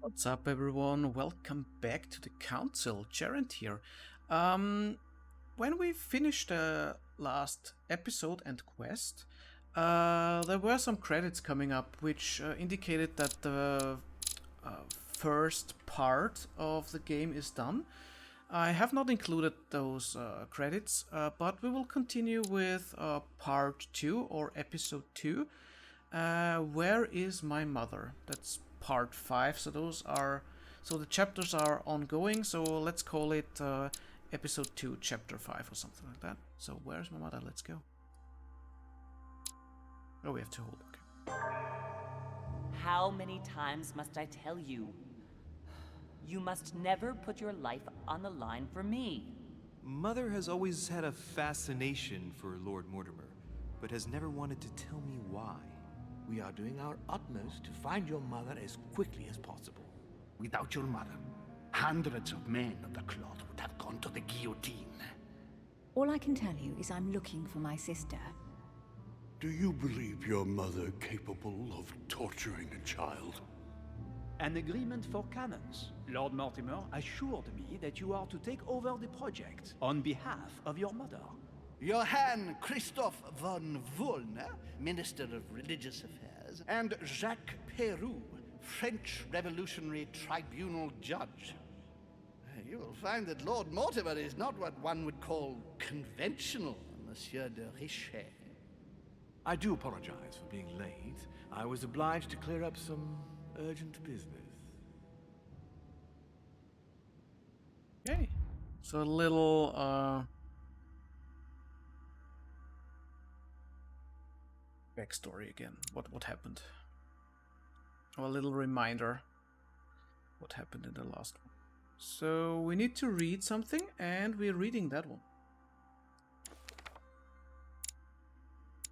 What's up, everyone? Welcome back to the council. Geraint here. When we finished the last episode and quest, there were some credits coming up which indicated that the first part of the game is done. I have not included those credits, but we will continue with part 2 or episode 2. Where is my mother? That's part 5. So the chapters are ongoing. So let's call it episode 2, chapter 5 or something like that. So where's my mother? Let's go. Oh, we have to hold. Okay. How many times must I tell you? You must never put your life on the line for me. Mother has always had a fascination for Lord Mortimer, but has never wanted to tell me why. We are doing our utmost to find your mother as quickly as possible. Without your mother, hundreds of men of the cloth would have gone to the guillotine. All I can tell you is I'm looking for my sister. Do you believe your mother capable of torturing a child? An agreement for cannons. Lord Mortimer assured me that you are to take over the project on behalf of your mother. Johann Christoph von Wollner, Minister of Religious Affairs, and Jacques Peroux, French Revolutionary Tribunal Judge. You will find that Lord Mortimer is not what one would call conventional, Monsieur de Richet. I do apologize for being late. I was obliged to clear up some urgent business. Okay. So a little backstory again. What happened? Or a little reminder what happened in the last one. So we need to read something, and we're reading that one.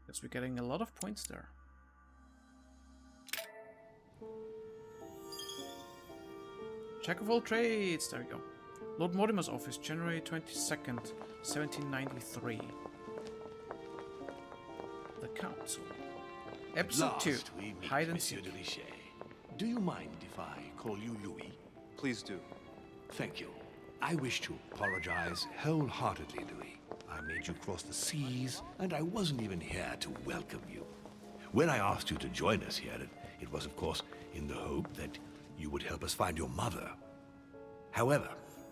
Guess we're getting a lot of points there. Jack of all trades, there we go. Lord Mortimer's office, January 22nd, 1793. The Council. Episode 2, Hide and Seek. Do you mind if I call you Louis? Please do. Thank you. I wish to apologize wholeheartedly, Louis. I made you cross the seas, and I wasn't even here to welcome you. When I asked you to join us here, it was, of course, in the hope that you would help us find your mother. However,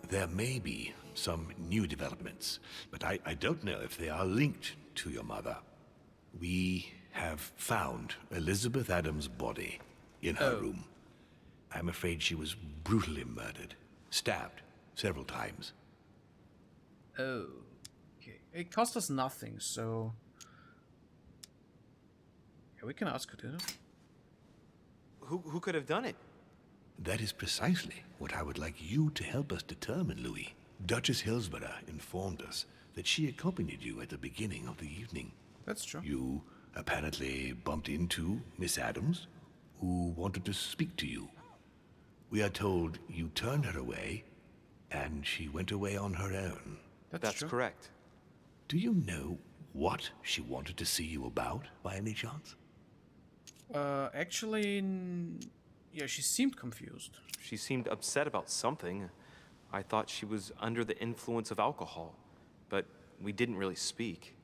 there may be some new developments, but I don't know if they are linked to your mother. We have found Elizabeth Adams' body in her room. I'm afraid she was brutally murdered, stabbed several times. Oh. Okay. It cost us nothing, so... Yeah, we can ask her to. Who could have done it? That is precisely what I would like you to help us determine, Louis. Duchess Hillsborough informed us that she accompanied you at the beginning of the evening. That's true. You apparently bumped into Miss Adams, who wanted to speak to you. We are told you turned her away, and she went away on her own. That's true. correct. Do you know what she wanted to see you about, by any chance? Actually... Yeah, she seemed confused. She seemed upset about something. I thought she was under the influence of alcohol, but we didn't really speak.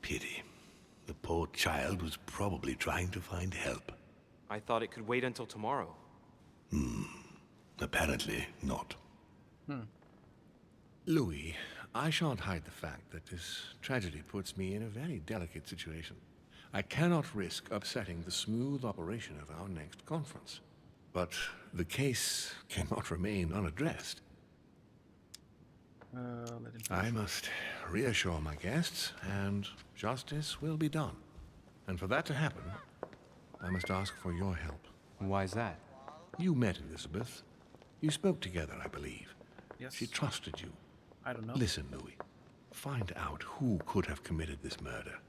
Pity. The poor child was probably trying to find help. I thought it could wait until tomorrow. Apparently not. Louis, I shan't hide the fact that this tragedy puts me in a very delicate situation. I cannot risk upsetting the smooth operation of our next conference. But the case cannot remain unaddressed. I must reassure my guests, and justice will be done. And for that to happen, I must ask for your help. Why is that? You met Elizabeth. You spoke together, I believe. Yes. She trusted you. I don't know. Listen, Louis. Find out who could have committed this murder.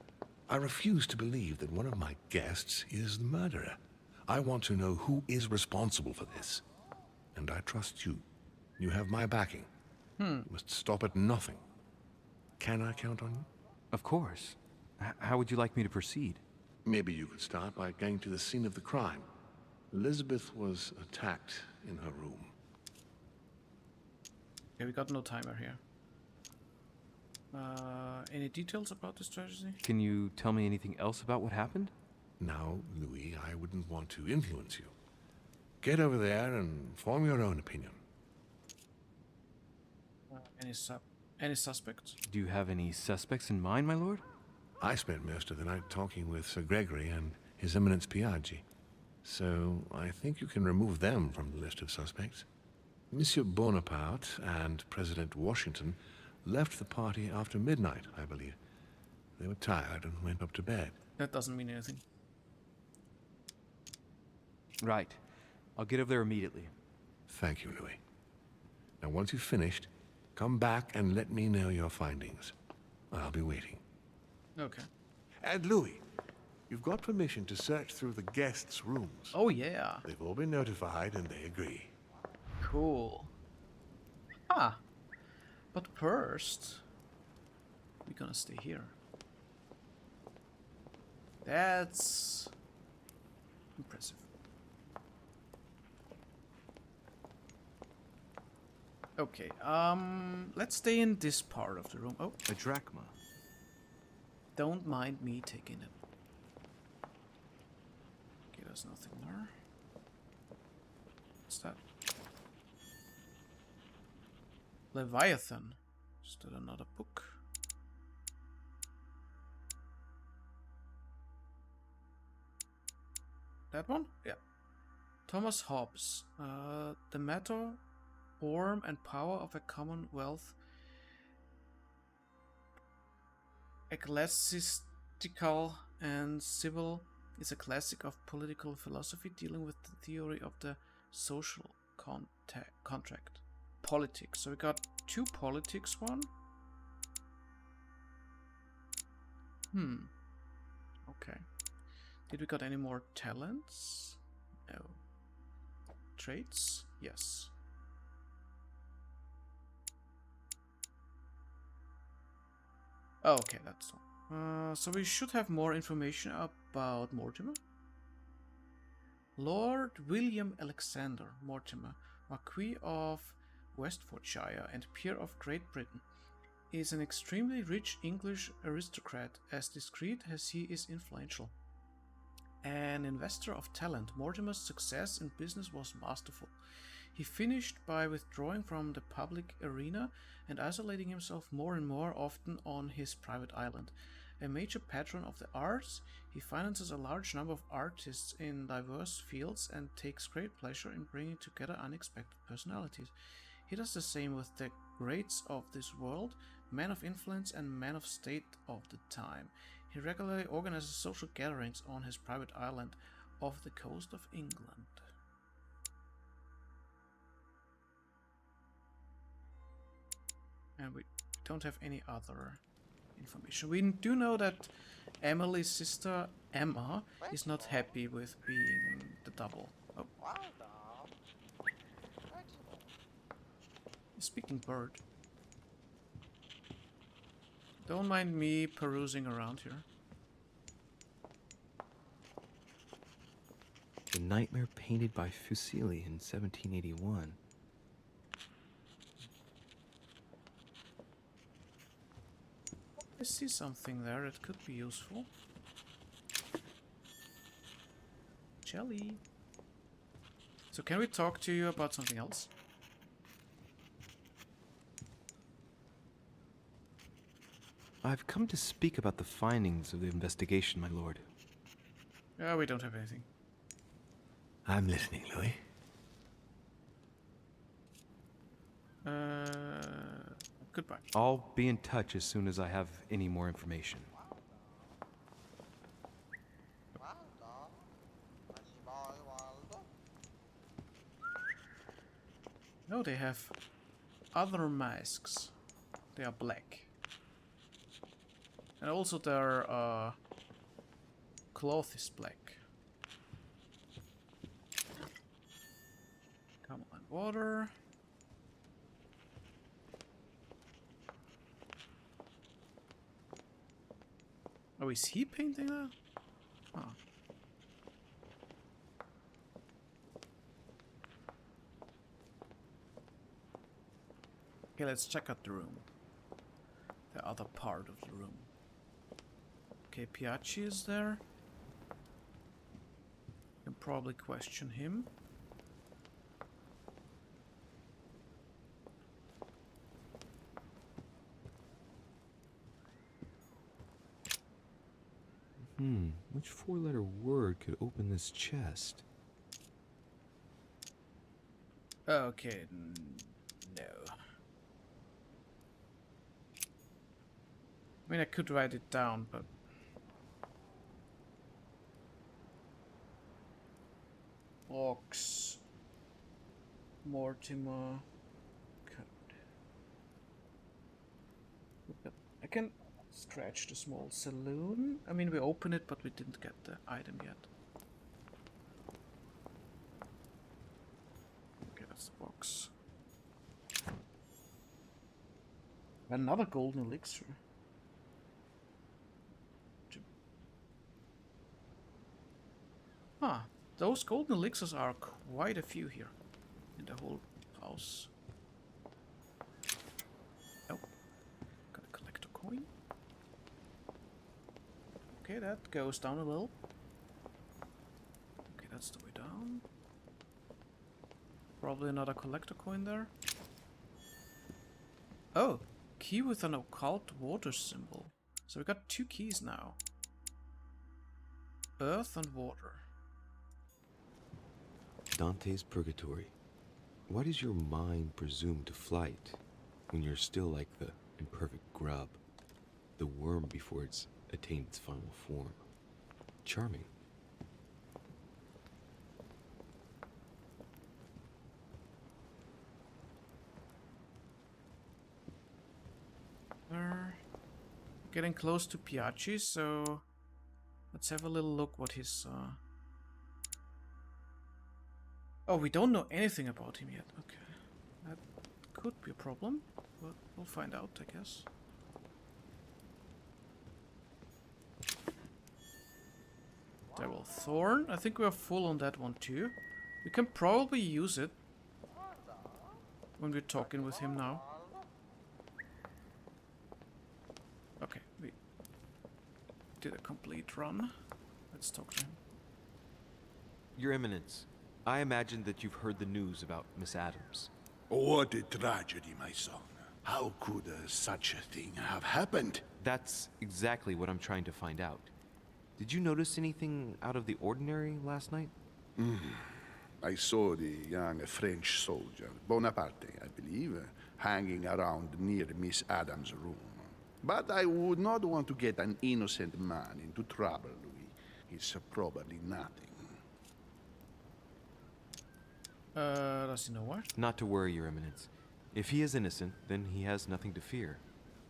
I refuse to believe that one of my guests is the murderer. I want to know who is responsible for this. And I trust you. You have my backing. You must stop at nothing. Can I count on you? Of course. How would you like me to proceed? Maybe you could start by going to the scene of the crime. Elizabeth was attacked in her room. Okay, we got no timer here. Any details about this tragedy? Can you tell me anything else about what happened? Now, Louis, I wouldn't want to influence you. Get over there and form your own opinion. Any suspects? Do you have any suspects in mind, my lord? I spent most of the night talking with Sir Gregory and His Eminence Piaggi, so I think you can remove them from the list of suspects. Monsieur Bonaparte and President Washington left the party after midnight, I believe. They were tired and went up to bed. That doesn't mean anything. Right. I'll get over there immediately. Thank you, Louis. Now, once you've finished, come back and let me know your findings. I'll be waiting. Okay. And Louis, you've got permission to search through the guests' rooms. Oh yeah. They've all been notified and they agree. Cool. Ah. But first, we're gonna stay here. That's impressive. Okay, let's stay in this part of the room. Oh, A drachma. don't mind me taking it. Okay, there's nothing there. What's that? Leviathan. Is that another book? That one? Yeah. Thomas Hobbes. The matter, form, and power of a commonwealth. Ecclesiastical and civil is a classic of political philosophy dealing with the theory of the social contract. Politics. So we got two politics one. Okay. Did we got any more talents? No. Traits? Yes. Oh, okay, that's all. So we should have more information about Mortimer. Lord William Alexander Mortimer, Marquis of Westfordshire and peer of Great Britain, is an extremely rich English aristocrat, as discreet as he is influential. An investor of talent, Mortimer's success in business was masterful. He finished by withdrawing from the public arena and isolating himself more and more often on his private island. A major patron of the arts, he finances a large number of artists in diverse fields and takes great pleasure in bringing together unexpected personalities. He does the same with the greats of this world, men of influence and men of state of the time. He regularly organizes social gatherings on his private island off the coast of England. And we don't have any other information. We do know that Emily's sister Emma is not happy with being the double. Oh. Speaking bird. Don't mind me perusing around here. The Nightmare painted by Fuseli in 1781. I see something there that could be useful. Jelly. So can we talk to you about something else? I've come to speak about the findings of the investigation, my lord. We don't have anything. I'm listening, Louis. Goodbye. I'll be in touch as soon as I have any more information. No, they have other masks. They are black. And also their cloth is black. Come on, water. Oh, is he painting that? Oh. Okay, let's check out the room. The other part of the room. Okay, Piachi is there. You can probably question him. Which four-letter word could open this chest? Okay, no. I mean, I could write it down, but... Ox... Mortimer... Code. I can scratch the small saloon. I mean, we opened it, but we didn't get the item yet. Okay, that's the box. Another golden elixir. Ah, those golden elixirs are quite a few here in the whole house. Oh, gotta collect a coin. Okay, that goes down a little. Okay, that's the way down. Probably another collector coin there. Oh, key with an occult water symbol. So we got 2 keys now. Earth and water. Dante's Purgatory. Why does your mind presume to flight when you're still like the imperfect grub, the worm before it's attained its final form? Charming. We're getting close to Piachi, so let's have a little look what his... Oh, we don't know anything about him yet. Okay, that could be a problem, but we'll find out, I guess. Devil Thorn. I think we are full on that one too. We can probably use it when we're talking with him now. Okay, we did a complete run. Let's talk to him. Your Eminence, I imagine that you've heard the news about Miss Adams. What a tragedy, my son. How could such a thing have happened? That's exactly what I'm trying to find out. Did you notice anything out of the ordinary last night? I saw the young French soldier, Bonaparte, I believe, hanging around near Miss Adams' room. But I would not want to get an innocent man into trouble, Louis. It's probably nothing. Does he know what? Not to worry, Your Eminence. If he is innocent, then he has nothing to fear.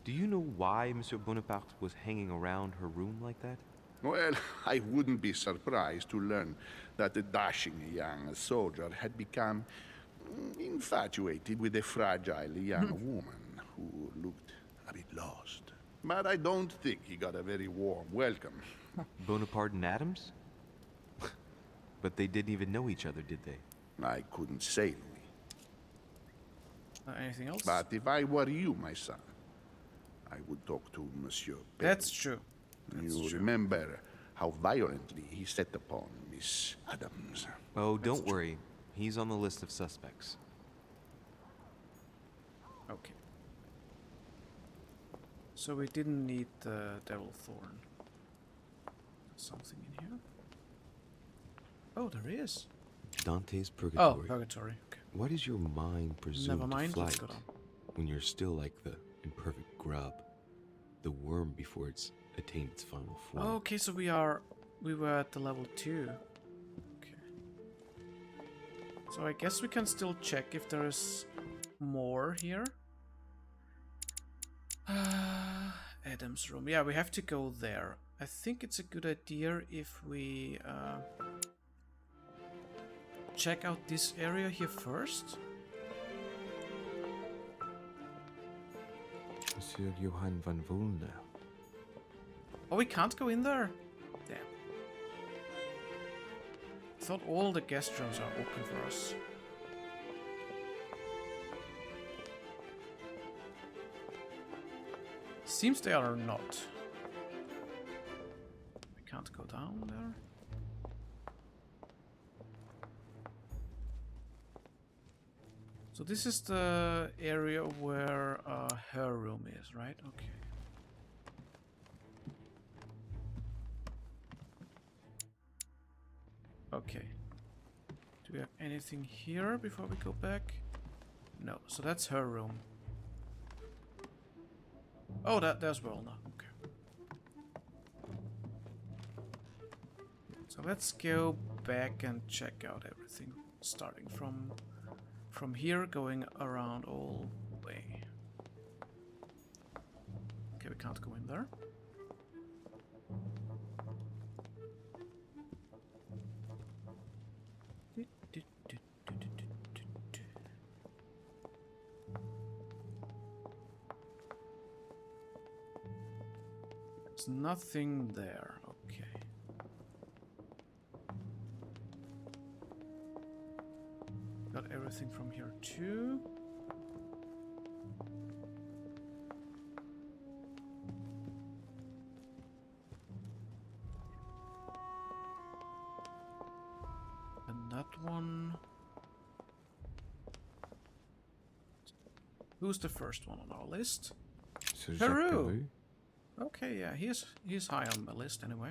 Do you know why Monsieur Bonaparte was hanging around her room like that? Well, I wouldn't be surprised to learn that the dashing young soldier had become infatuated with a fragile young woman who looked a bit lost. But I don't think he got a very warm welcome. Bonaparte and Adams? But they didn't even know each other, did they? I couldn't say, Louis. Anything else? But if I were you, my son, I would talk to Monsieur Perry. That's true. You remember how violently he set upon Miss Adams. Oh, don't worry. He's on the list of suspects. Okay. So we didn't need the Devil Thorn. Something in here? Oh, there is. Dante's Oh, Purgatory. Purgatory. Okay. Why does your mind presume Never mind. to Let's flight go down. when you're still like the imperfect grub, the worm before it's attained its final form? Okay, so we were at the level 2. Okay. So I guess we can still check if there is more here. Adam's room. Yeah, we have to go there. I think it's a good idea if we check out this area here first. Monsieur Johann van Volner. Oh, we can't go in there? Damn. I thought all the guest rooms are open for us. seems they are not. We can't go down there. So this is the area where her room is, right? Okay. Okay. Do we have anything here before we go back? No. So that's her room. Oh, there's Werner. Okay. So let's go back and check out everything, starting from here, going around all the way. Okay, we can't go in there. There's nothing there. Okay. Got everything from here too. And that one. Who's the first one on our list? Peru. Okay, yeah, he's high on my list anyway.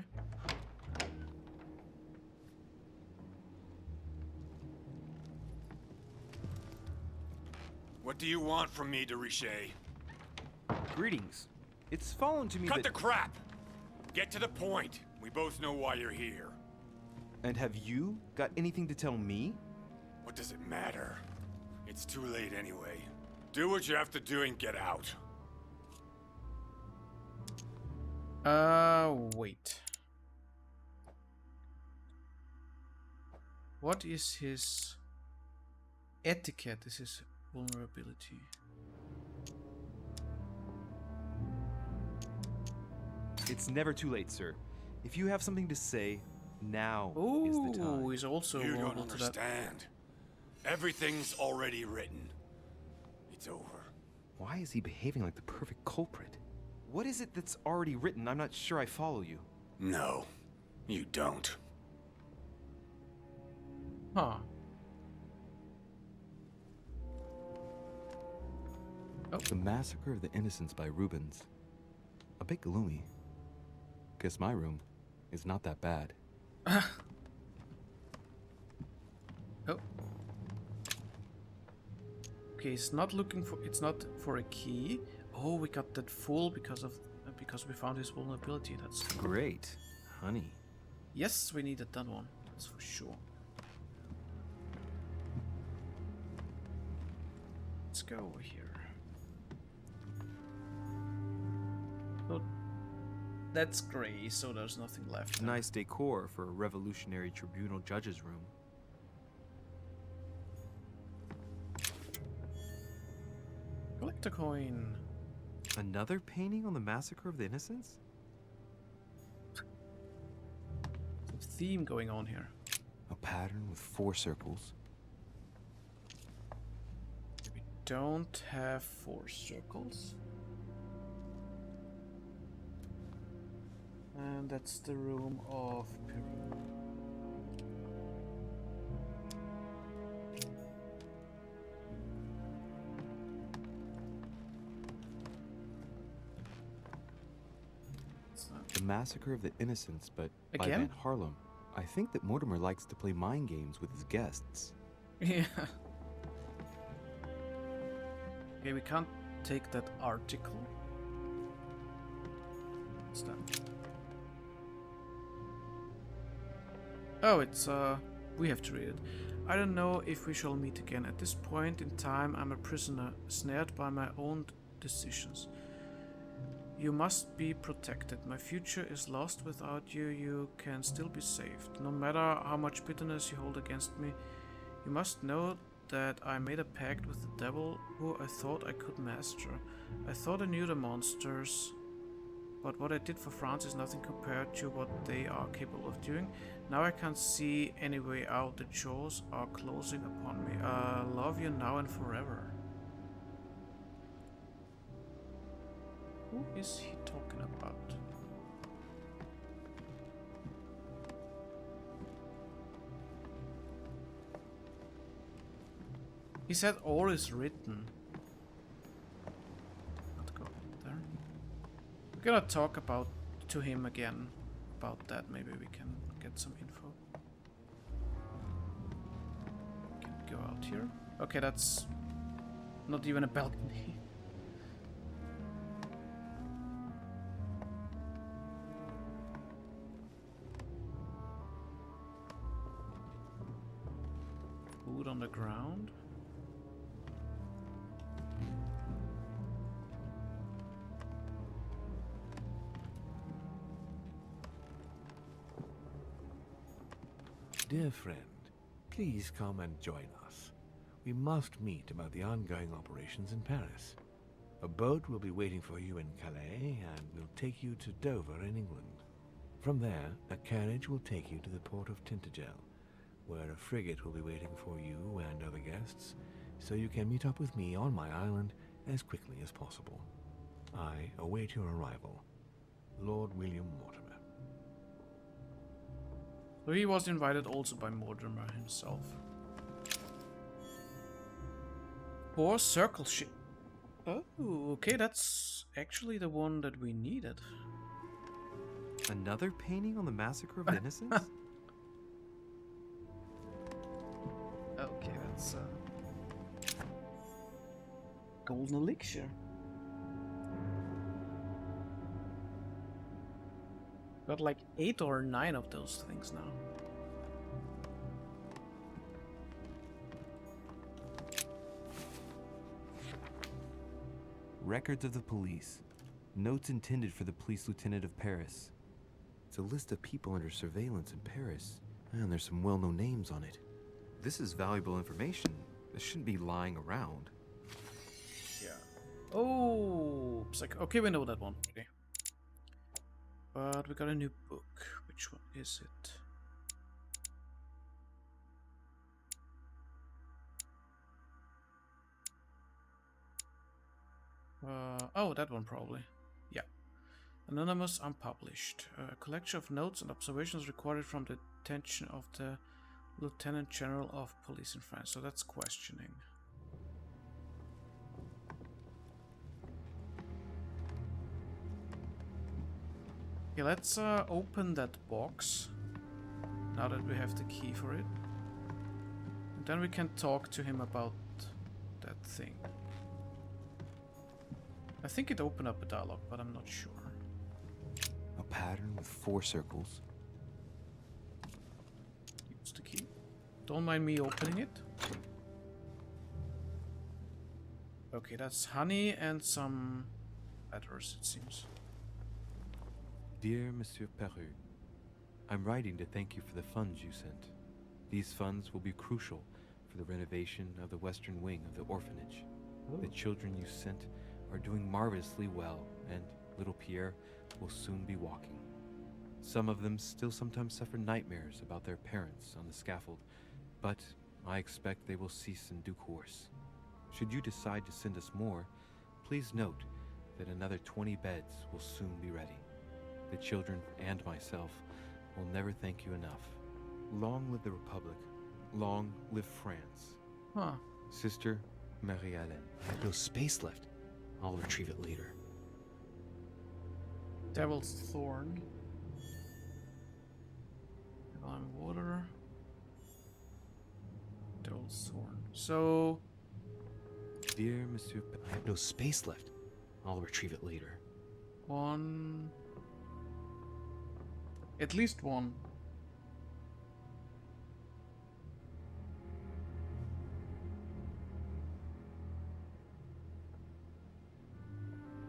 What do you want from me, DaVinci? Greetings. It's fallen to me Cut that... the crap! Get to the point. We both know why you're here. And have you got anything to tell me? What does it matter? It's too late anyway. Do what you have to do and get out. Wait. What is his etiquette? This is vulnerability. It's never too late, sir. If you have something to say, now is the time. Oh, he's also You don't vulnerable to that. understand. Everything's already written. It's over. Why is he behaving like the perfect culprit? What is it that's already written? I'm not sure I follow you. No, you don't. Huh. Oh. The Massacre of the Innocents by Rubens. A bit gloomy. Guess my room is not that bad. Oh. Okay, it's not looking for. It's not for a key. Oh, we got that full because we found his vulnerability. That's great, honey. Yes, we needed that one. That's for sure. Let's go over here. Oh, that's gray, so there's nothing left. Nice decor for a Revolutionary Tribunal judge's room. Collect a coin. Another painting on the Massacre of the Innocents? Some theme going on here. A pattern with 4 circles. We don't have 4 circles. And that's the room of Peru. The Massacre of the Innocents, but by Again? Van Harlem. I think that Mortimer likes to play mind games with his guests. Yeah. Okay, we can't take that article. What's that? Oh, it's we have to read it. I don't know if we shall meet again. At this point in time, I'm a prisoner, snared by my own decisions. You must be protected. My future is lost without you. You can still be saved. No matter how much bitterness you hold against me, you must know that I made a pact with the devil who I thought I could master. I thought I knew the monsters, but what I did for France is nothing compared to what they are capable of doing. Now I can't see any way out. The jaws are closing upon me. I love you now and forever. Who is he talking about? He said all is written. Not go there. We're gonna talk to him again about that. Maybe we can get some info. We can go out here. Okay, that's not even a balcony. Food on the ground. Dear friend, please come and join us. We must meet about the ongoing operations in Paris. A boat will be waiting for you in Calais and will take you to Dover in England. From there, a carriage will take you to the port of Tintagel, where a frigate will be waiting for you and other guests, so you can meet up with me on my island as quickly as possible. I await your arrival. Lord William Mortimer. So he was invited also by Mortimer himself. Or circle ship. Oh, okay, that's actually the one that we needed. Another painting on the Massacre of the Innocents? Okay, that's golden elixir. Got like 8 or 9 of those things now. Records of the police. Notes intended for the police lieutenant of Paris. It's a list of people under surveillance in Paris, and there's some well-known names on it. This is valuable information. This shouldn't be lying around. Yeah. Oh, okay, we know that one. Okay. But we got a new book. Which one is it? Oh, that one probably. Yeah. Anonymous, unpublished. A collection of notes and observations recorded from the detention of the Lieutenant General of Police in France. So that's questioning. Okay, let's open that box. Now that we have the key for it. And then we can talk to him about that thing. I think it opened up a dialogue, but I'm not sure. A pattern with 4 circles. Use the key. Don't mind me opening it. Okay, that's honey and some letters, it seems. Dear Monsieur Peru, I'm writing to thank you for the funds you sent. These funds will be crucial for the renovation of the western wing of the orphanage. The children you sent are doing marvelously well, and little Pierre will soon be walking. Some of them still sometimes suffer nightmares about their parents on the scaffold, but I expect they will cease in due course. Should you decide to send us more, please note that another 20 beds will soon be ready. The children and myself will never thank you enough. Long live the Republic. Long live France. Huh. Sister Marie-Hélène. I have no space left. I'll retrieve it later. Devil's Thorn. Divine Water. Devil's Thorn. So... Dear Monsieur I have no space left. I'll retrieve it later. 1... At least 1.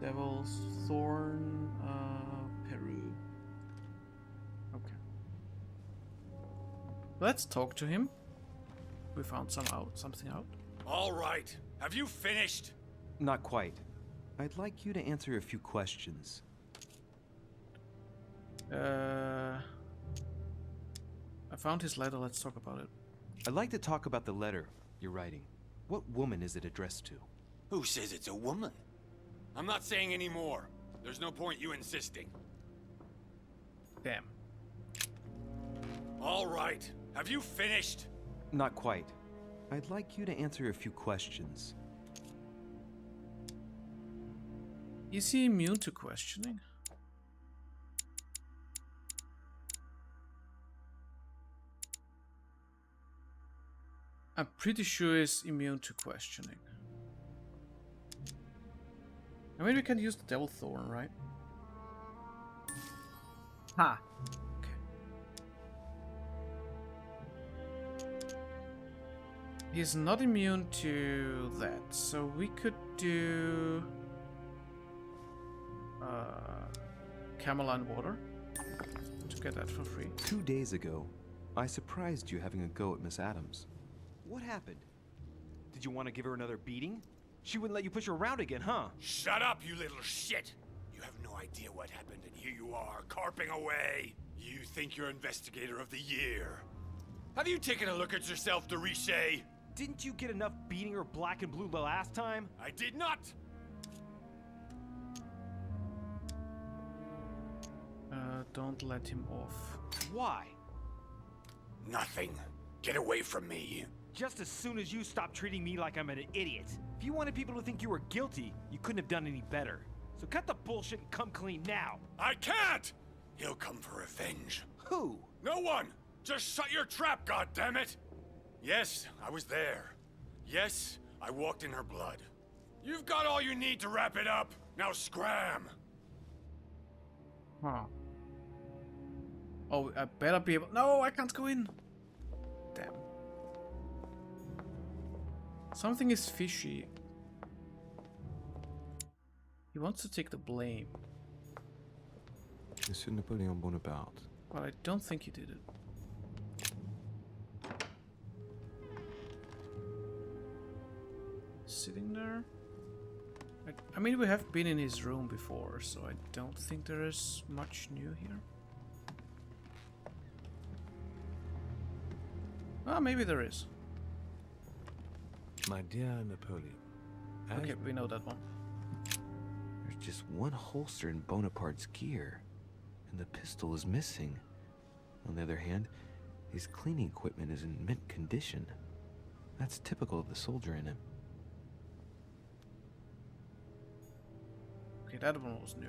Devil's Thorn, Peru. Okay. Let's talk to him. We found something out. All right. Have you finished? Not quite. I'd like you to answer a few questions. I found his letter. Let's talk about it. I'd like to talk about the letter you're writing. What woman is it addressed to? Who says it's a woman? I'm not saying any more. There's no point you insisting. Damn. All right. Have you finished? Not quite. I'd like you to answer a few questions. Is he immune to questioning? I'm pretty sure he's immune to questioning. I mean, we can use the Devil Thorn, right? Ha! Okay. He's not immune to that, so we could do... Cameline water to get that for free. 2 days ago, I surprised you having a go at Miss Adams. What happened? Did you want to give her another beating? She wouldn't let you push her around again, huh? Shut up, you little shit! You have no idea what happened, and here you are, carping away. You think you're Investigator of the Year. Have you taken a look at yourself, DaVinci? Didn't you get enough beating her black and blue the last time? I did not! Don't let him off. Why? Nothing. Get away from me. Just as soon as you stop treating me like I'm an idiot. If you wanted people to think you were guilty, you couldn't have done any better. So cut the bullshit and come clean now. I can't! He'll come for revenge. Who? No one! Just shut your trap, goddammit! Yes, I was there. Yes, I walked in her blood. You've got all you need to wrap it up. Now scram! Huh. Oh, I better be able... No, I can't go in! Damn. Something is fishy. He wants to take the blame. Monsieur Napoleon Bonaparte. But I don't think he did it. Sitting there? I mean, we have been in his room before, so I don't think there is much new here. Ah, maybe there is. My dear Napoleon. Okay, we know that one. There's just one holster in Bonaparte's gear, and the pistol is missing. On the other hand, his cleaning equipment is in mint condition. That's typical of the soldier in him. Okay, that one was new.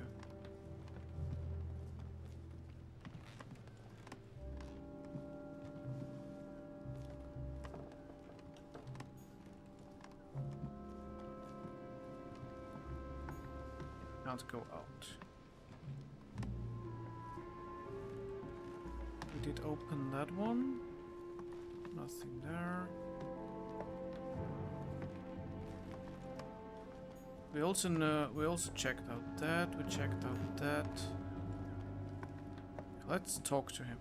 Can't go out. We did open that one. Nothing there. We also checked out that. We checked out that. Let's talk to him.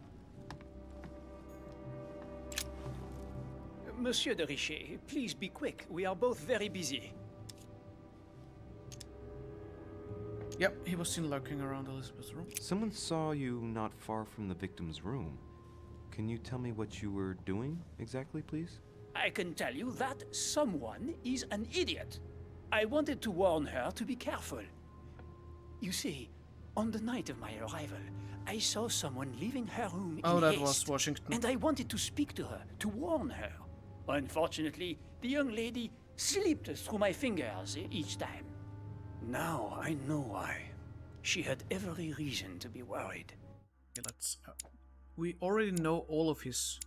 Monsieur de Richet, please be quick. We are both very busy. Yep, he was seen lurking around Elizabeth's room. Someone saw you not far from the victim's room. Can you tell me what you were doing exactly, please? I can tell you that someone is an idiot. I wanted to warn her to be careful. You see, on the night of my arrival, I saw someone leaving her room in that haste, was Washington. and I wanted to speak to her, to warn her. Unfortunately, the young lady slipped through my fingers each time. Now I know why. She had every reason to be worried. Okay, let's... we already know all of his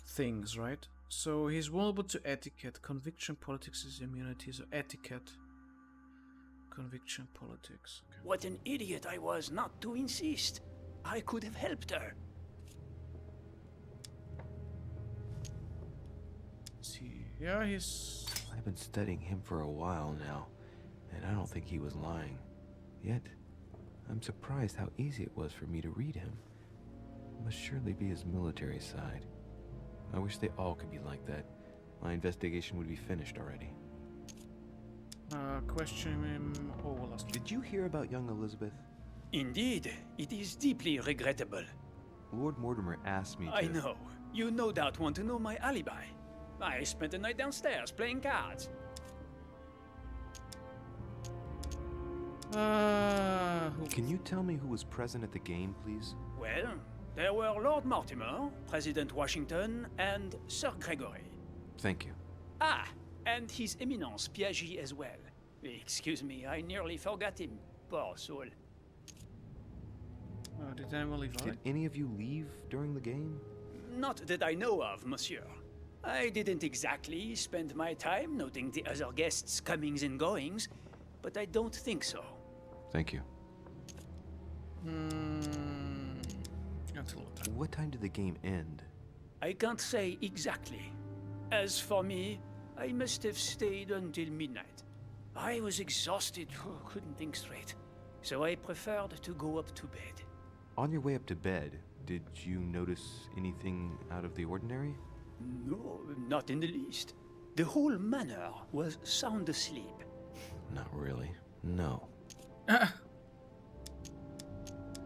things, right? So he's vulnerable to etiquette. Conviction, politics is immunity. So etiquette. Conviction, politics. Okay. What an idiot I was not to insist. I could have helped her. Let's see. Yeah, he's... I've been studying him for a while now, and I don't think he was lying. Yet, I'm surprised how easy it was for me to read him. It must surely be his military side. I wish they all could be like that. My investigation would be finished already. Question him... Oh, last. Did you hear about young Elizabeth? Indeed, it is deeply regrettable. Lord Mortimer asked me to... I know. You no doubt want to know my alibi. I spent the night downstairs playing cards. Can you tell me who was present at the game, please? Well, there were Lord Mortimer, President Washington, and Sir Gregory. Thank you. Ah, and His Eminence Piaget as well. Excuse me, I nearly forgot him. Poor soul. Did anyone leave? Did any of you leave during the game? Not that I know of, monsieur. I didn't exactly spend my time noting the other guests' comings and goings, but I don't think so. Thank you. That's a lot of time. What time did the game end? I can't say exactly. As for me, I must have stayed until midnight. I was exhausted, couldn't think straight, so I preferred to go up to bed. On your way up to bed, did you notice anything out of the ordinary? No, not in the least. The whole manor was sound asleep. Not really. No. Did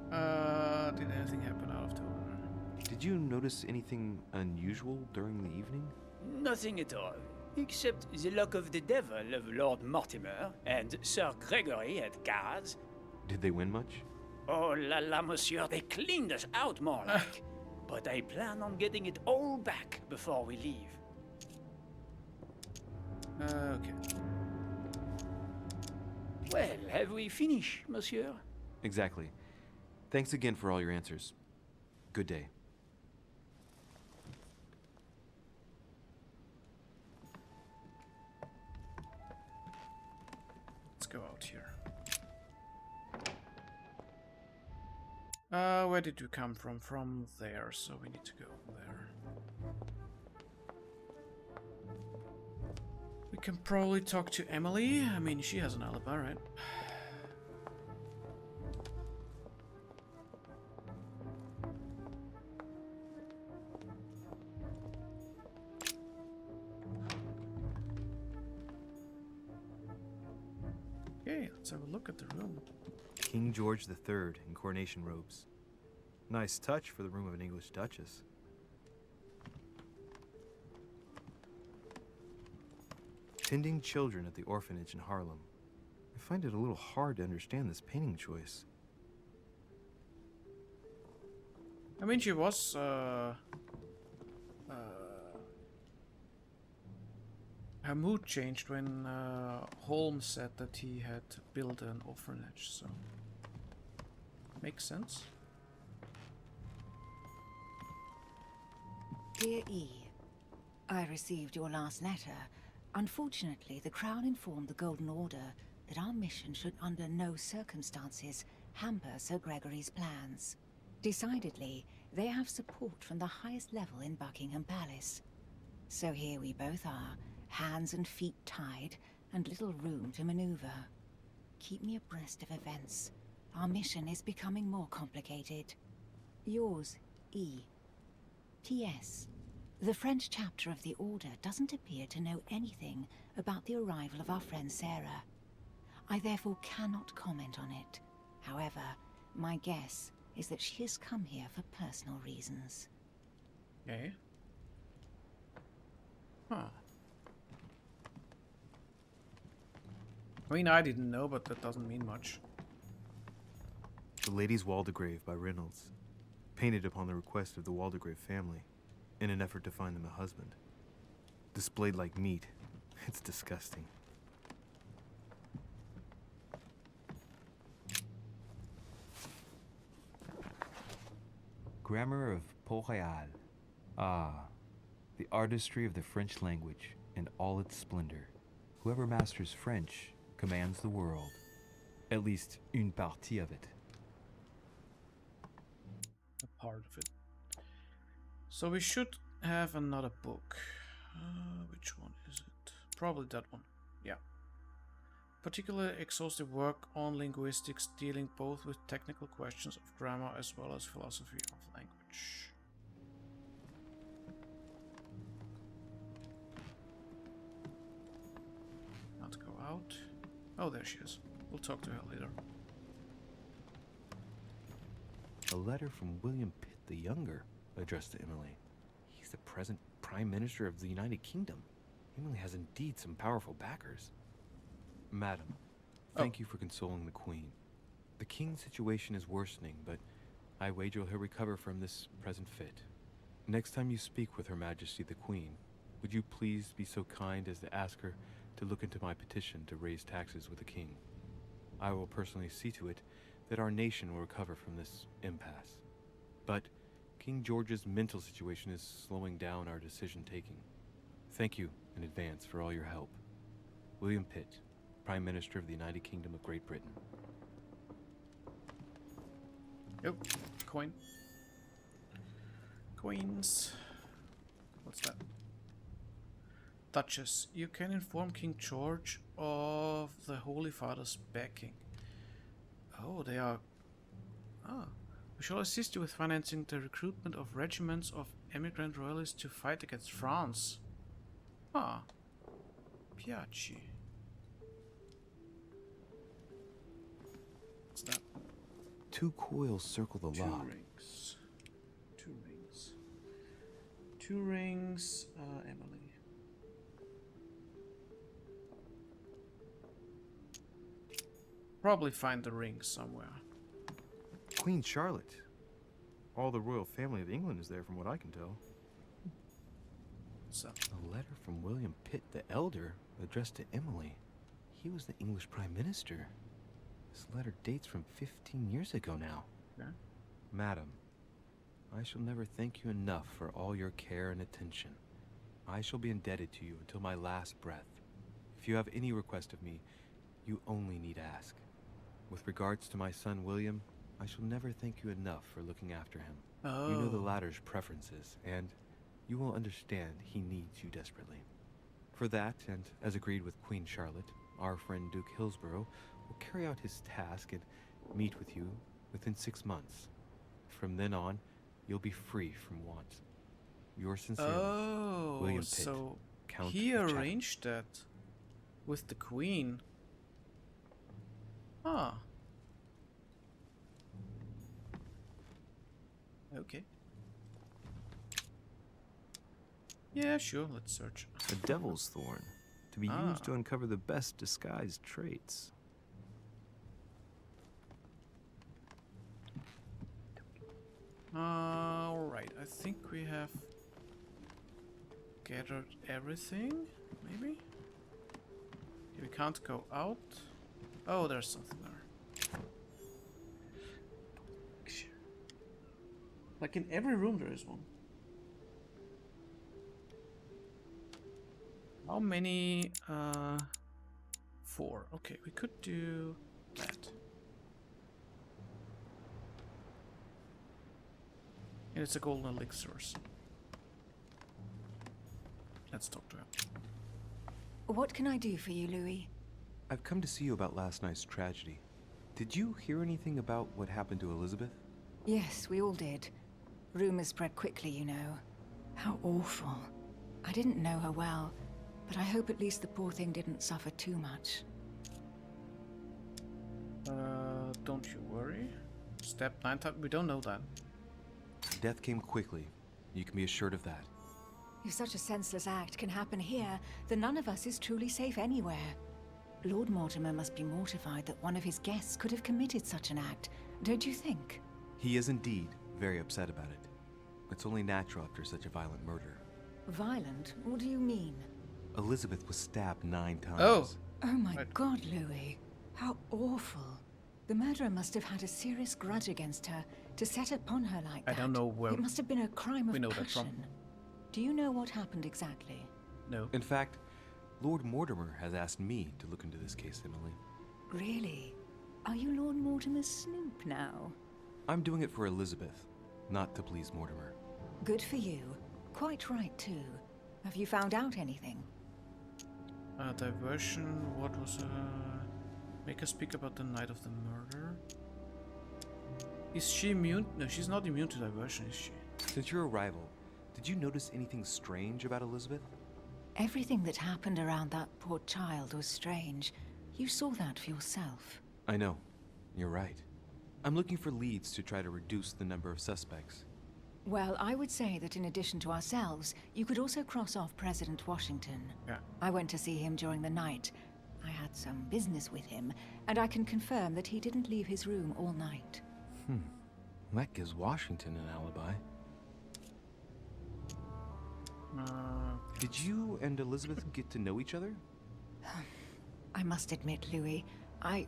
anything happen out of the ordinary? Did you notice anything unusual during the evening? Nothing at all, except the luck of the devil of Lord Mortimer and Sir Gregory at cards. Did they win much? Oh la la, monsieur, they cleaned us out more like. But I plan on getting it all back before we leave. Okay. Well, have we finished, monsieur? Exactly. Thanks again for all your answers. Good day. Let's go out here. Where did you come from? From there, so we need to go there. We can probably talk to Emily. I mean, she has an alibi, right? Okay, let's have a look at the room. King George III in coronation robes. Nice touch for the room of an English duchess. Tending children at the orphanage in Harlem. I find it a little hard to understand this painting choice. I mean, she was, her mood changed when Holmes said that he had built an orphanage, so makes sense. Dear E, I received your last letter. Unfortunately, the Crown informed the Golden Order that our mission should under no circumstances hamper Sir Gregory's plans. Decidedly, they have support from the highest level in Buckingham Palace. So here we both are, hands and feet tied, and little room to maneuver. Keep me abreast of events. Our mission is becoming more complicated. Yours, E. P.S. The French chapter of the Order doesn't appear to know anything about the arrival of our friend Sarah. I therefore cannot comment on it. However, my guess is that she has come here for personal reasons. Okay. Huh. I mean, I didn't know, but that doesn't mean much. The Lady's Waldegrave by Reynolds, painted upon the request of the Waldegrave family, in an effort to find them a husband. Displayed like meat. It's disgusting. Grammar of Port-Royal. Ah, the artistry of the French language in all its splendor. Whoever masters French commands the world. At least une partie of it. A part of it. So we should have another book. Which one is it? Probably that one. Yeah. Particularly exhaustive work on linguistics, dealing both with technical questions of grammar as well as philosophy of language. Not go out. Oh, there she is. We'll talk to her later. A letter from William Pitt the Younger, addressed to Emily. He's the present Prime Minister of the United Kingdom. Emily has indeed some powerful backers. Madam, Thank you for consoling the Queen. The King's situation is worsening, but I wager he'll recover from this present fit. Next time you speak with Her Majesty the Queen, would you please be so kind as to ask her to look into my petition to raise taxes with the King? I will personally see to it that our nation will recover from this impasse. But King George's mental situation is slowing down our decision-taking. Thank you in advance for all your help. William Pitt, Prime Minister of the United Kingdom of Great Britain. Yep, coin. Coins. What's that? Duchess, you can inform King George of the Holy Father's backing. Oh, they are... Ah. We shall assist you with financing the recruitment of regiments of emigrant royalists to fight against France. Ah. Piaci. What's that? 2 coils circle the Two lock. rings. 2 rings. 2 rings, Emily. Probably find the ring somewhere. Queen Charlotte. All the royal family of England is there from what I can tell. So, A letter from William Pitt the Elder addressed to Emily. He was the English Prime Minister. This letter dates from 15 years ago now. yeah. Madam, I shall never thank you enough for all your care and attention. I shall be indebted to you until my last breath. If you have any request of me, you only need ask. With regards to my son William, I shall never thank you enough for looking after him. Oh. You know the latter's preferences, and you will understand he needs you desperately. For that, and as agreed with Queen Charlotte, our friend Duke Hillsborough will carry out his task and meet with you within 6 months. From then on, you'll be free from want. Yours sincerely, Oh, William Pitt, so Count he of Chatham. arranged that with the Queen. Ah. Okay. Yeah, sure, let's search. A devil's thorn, to be used to uncover the best disguised traits. Alright, I think we have gathered everything, maybe? Okay, we can't go out. Oh, there's something there. Like in every room there is one. How many? 4. Okay, we could do that. And it's a golden elixirs. Let's talk to him. What can I do for you, Louis? I've come to see you about last night's tragedy. Did you hear anything about what happened to Elizabeth? Yes, we all did. Rumors spread quickly, you know. How awful. I didn't know her well, but I hope at least the poor thing didn't suffer too much. Don't you worry. Step 9 time. We don't know that. Death came quickly. You can be assured of that. If such a senseless act can happen here, then none of us is truly safe anywhere. Lord Mortimer must be mortified that one of his guests could have committed such an act, don't you think? He is indeed very upset about it. It's only natural after such a violent murder. Violent? What do you mean? Elizabeth was stabbed 9 times. Oh! Oh my God, Louis. How awful. The murderer must have had a serious grudge against her to set upon her like that. I don't know where it must have been a crime of we know passion. that from. Do you know what happened exactly? No. In fact, Lord Mortimer has asked me to look into this case, Emily. Really? Are you Lord Mortimer's snoop now? I'm doing it for Elizabeth, not to please Mortimer. Good for you. Quite right, too. Have you found out anything? Diversion. What was make us speak about the night of the murder? Is she immune? No, she's not immune to diversion, is she? Since your arrival, did you notice anything strange about Elizabeth? Everything that happened around that poor child was strange. You saw that for yourself. I know. You're right. I'm looking for leads to try to reduce the number of suspects. Well, I would say that in addition to ourselves, you could also cross off President Washington. Yeah. I went to see him during the night. I had some business with him, and I can confirm that he didn't leave his room all night. That gives Washington an alibi. Did you and Elizabeth get to know each other? I must admit, Louis, I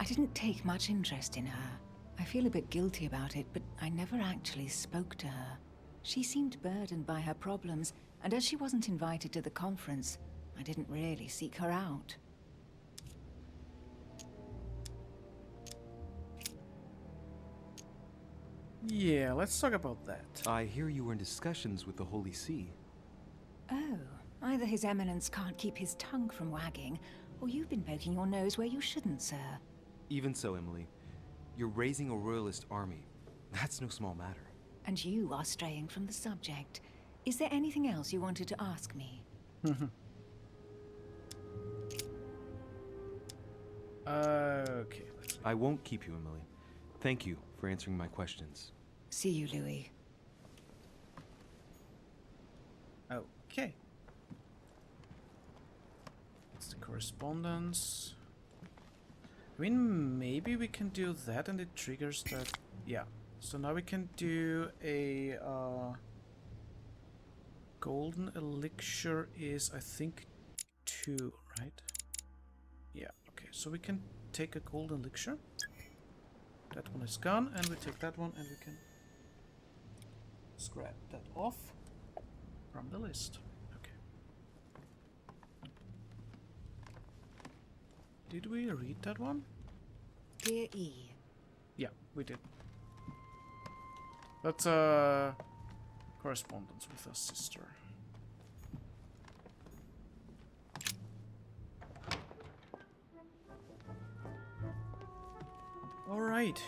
didn't take much interest in her. I feel a bit guilty about it, but I never actually spoke to her. She seemed burdened by her problems, and as she wasn't invited to the conference, I didn't really seek her out. Yeah, let's talk about that. I hear you were in discussions with the Holy See. Oh, either His Eminence can't keep his tongue from wagging, or you've been poking your nose where you shouldn't, sir. Even so, Emily, you're raising a royalist army. That's no small matter. And you are straying from the subject. Is there anything else you wanted to ask me? Okay, let's see. I won't keep you, Emily. Thank you for answering my questions. See you, Louis. Okay. It's the correspondence. I mean, maybe we can do that and it triggers that. Yeah. So now we can do a golden elixir is, I think, 2, right? Yeah, okay. So we can take a golden elixir. That one is gone, and we take that one and we can scrap that off from the list. Okay. Did we read that one? Dear E. Yeah, we did. That's correspondence with her sister. Alright.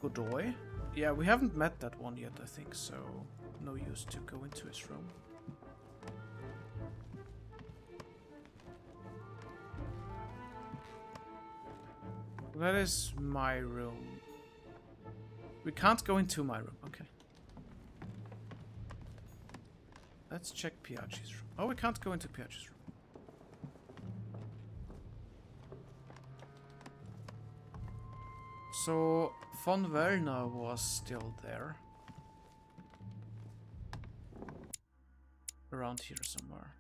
Godoy. Yeah, we haven't met that one yet, I think, so no use to go into his room. That is my room. We can't go into my room, okay. Let's check Piaggi's room. Oh, we can't go into Piaggi's room. So, von Wellner was still there. Around here somewhere.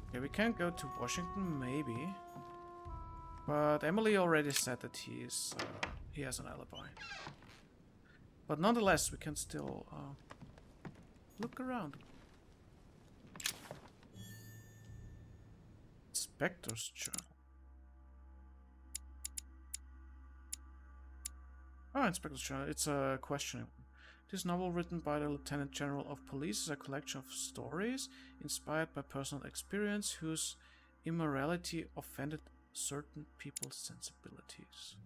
Okay, we can't go to Washington, maybe. But Emily already said that he has an alibi. But nonetheless, we can still look around. Inspector's Journal. Oh, Inspector's Journal. It's a question. This novel, written by the Lieutenant General of Police, is a collection of stories inspired by personal experience whose immorality offended certain people's sensibilities.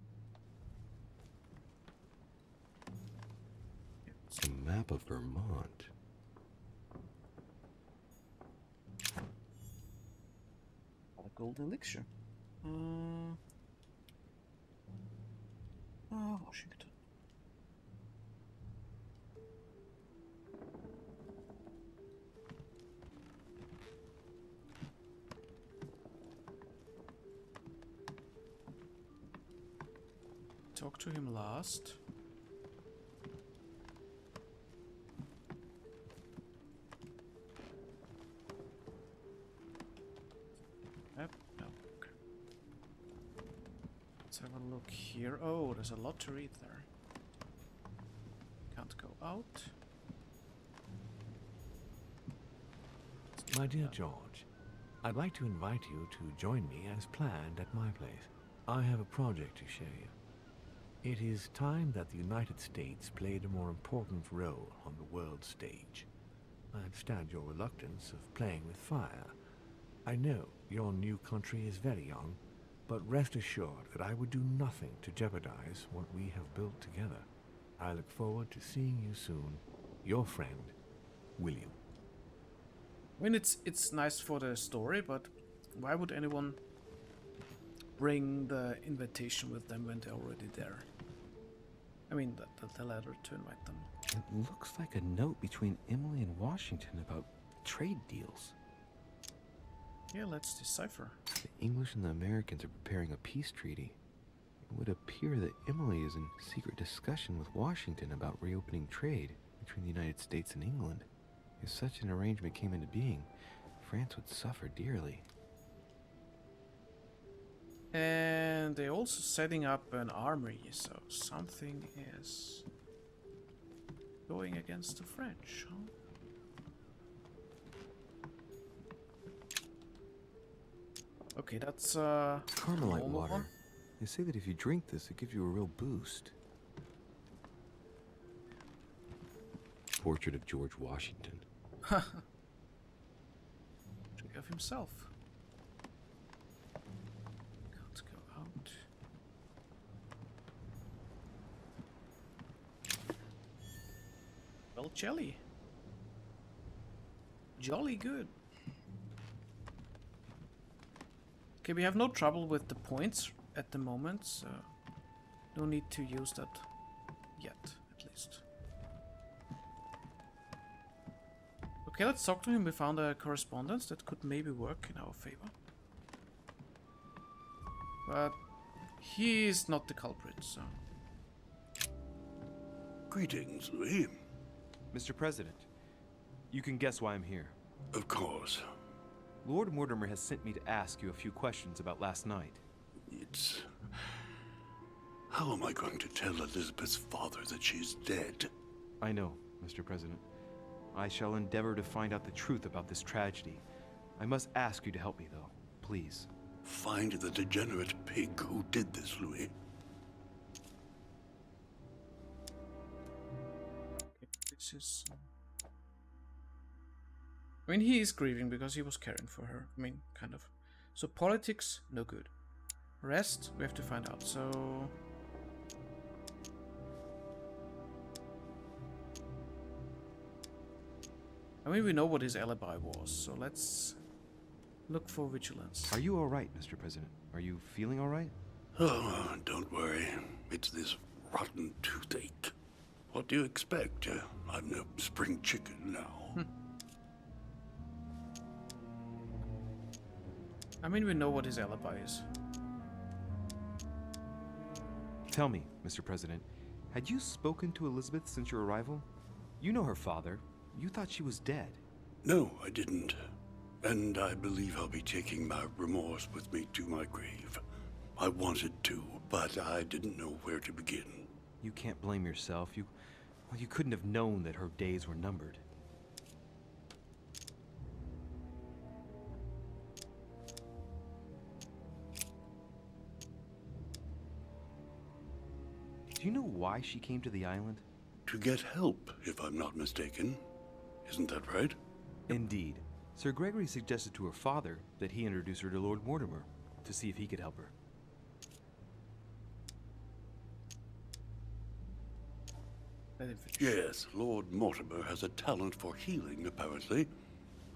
A map of Vermont. A gold elixir. Washington. Talk to him last. Yep, no, okay. Let's have a look here. Oh, there's a lot to read there. Can't go out. My dear George, I'd like to invite you to join me as planned at my place. I have a project to show you. It is time that the United States played a more important role on the world stage. I understand your reluctance of playing with fire. I know your new country is very young, but rest assured that I would do nothing to jeopardize what we have built together. I look forward to seeing you soon. Your friend, William. I mean, it's nice for the story, but why would anyone bring the invitation with them when they're already there? I mean, the letter to invite them. It looks like a note between Emily and Washington about trade deals. Yeah, let's decipher. The English and the Americans are preparing a peace treaty. It would appear that Emily is in secret discussion with Washington about reopening trade between the United States and England. If such an arrangement came into being, France would suffer dearly. And they're also setting up an armory, so something is going against the French, huh? Okay, that's Carmelite normal water. one. They say that if you drink this, it gives you a real boost. Portrait of George Washington. Of himself. Let's go out. Well, jelly. Jolly good. Okay, we have no trouble with the points at the moment, so no need to use that yet, at least. Okay, let's talk to him. We found a correspondence that could maybe work in our favor. But he is not the culprit, so... Greetings, Louis. Mr. President, you can guess why I'm here. Of course. Lord Mortimer has sent me to ask you a few questions about last night. It's... How am I going to tell Elizabeth's father that she's dead? I know, Mr. President. I shall endeavor to find out the truth about this tragedy. I must ask you to help me, though. Please. Find the degenerate pig who did this, Louis. Okay, this is... I mean, he is grieving because he was caring for her. I mean, kind of. So politics, no good. Rest, we have to find out. So... I mean, we know what his alibi was, so let's look for vigilance. Are you all right, Mr. President? Are you feeling all right? Oh, don't worry. It's this rotten toothache. What do you expect? I'm no spring chicken now. I mean, we know what his alibi is. Tell me, Mr. President, had you spoken to Elizabeth since your arrival? You know her father. You thought she was dead. No, I didn't. And I believe I'll be taking my remorse with me to my grave. I wanted to, but I didn't know where to begin. You can't blame yourself. You couldn't have known that her days were numbered. Do you know why she came to the island? To get help, if I'm not mistaken. Isn't that right? Indeed. Sir Gregory suggested to her father that he introduce her to Lord Mortimer to see if he could help her. Yes, Lord Mortimer has a talent for healing, apparently.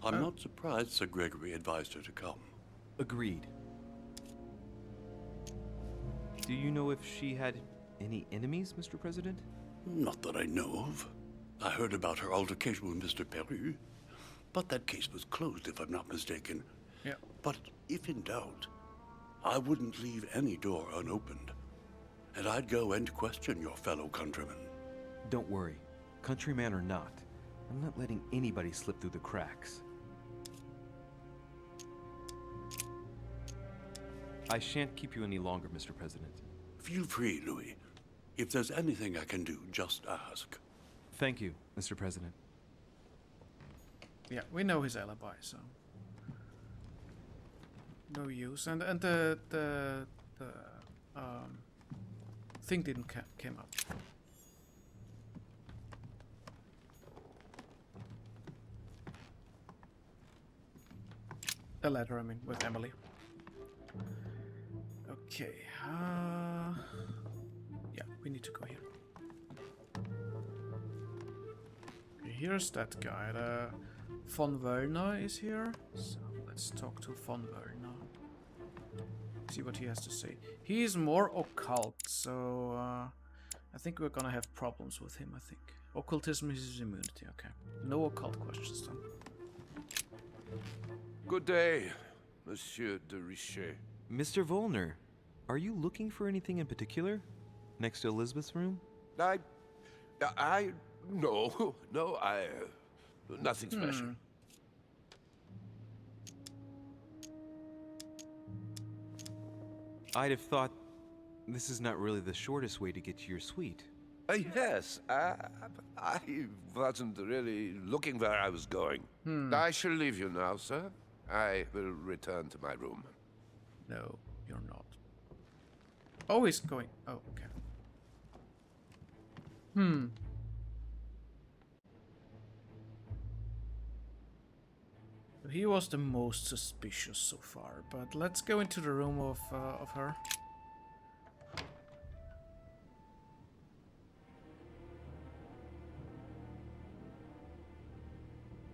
I'm not surprised Sir Gregory advised her to come. Agreed. Do you know if she had any enemies, Mr. President? Not that I know of. I heard about her altercation with Mr. Perry, but that case was closed, if I'm not mistaken. Yeah. But if in doubt, I wouldn't leave any door unopened, and I'd go and question your fellow countrymen. Don't worry. Countryman or not, I'm not letting anybody slip through the cracks. I shan't keep you any longer, Mr. President. Feel free, Louis. If there's anything I can do, just ask. Thank you, Mr. President. Yeah, we know his alibi, so no use. And the thing didn't came up. The letter, I mean, with Emily. Okay. Yeah, we need to go here. Okay, here's that guy. The Von Wöllner is here. So let's talk to Von Wöllner. See what he has to say. He is more occult, so I think we're gonna have problems with him, I think. Occultism is his immunity, okay. No occult questions then. Good day, Monsieur de Richet. Mr. Volner, are you looking for anything in particular? Next to Elizabeth's room? No, nothing special. I'd have thought this is not really the shortest way to get to your suite. Yes, I wasn't really looking where I was going. I shall leave you now, sir. I will return to my room. No, you're not. Oh, he's going... Oh, okay. He was the most suspicious so far, but let's go into the room of her.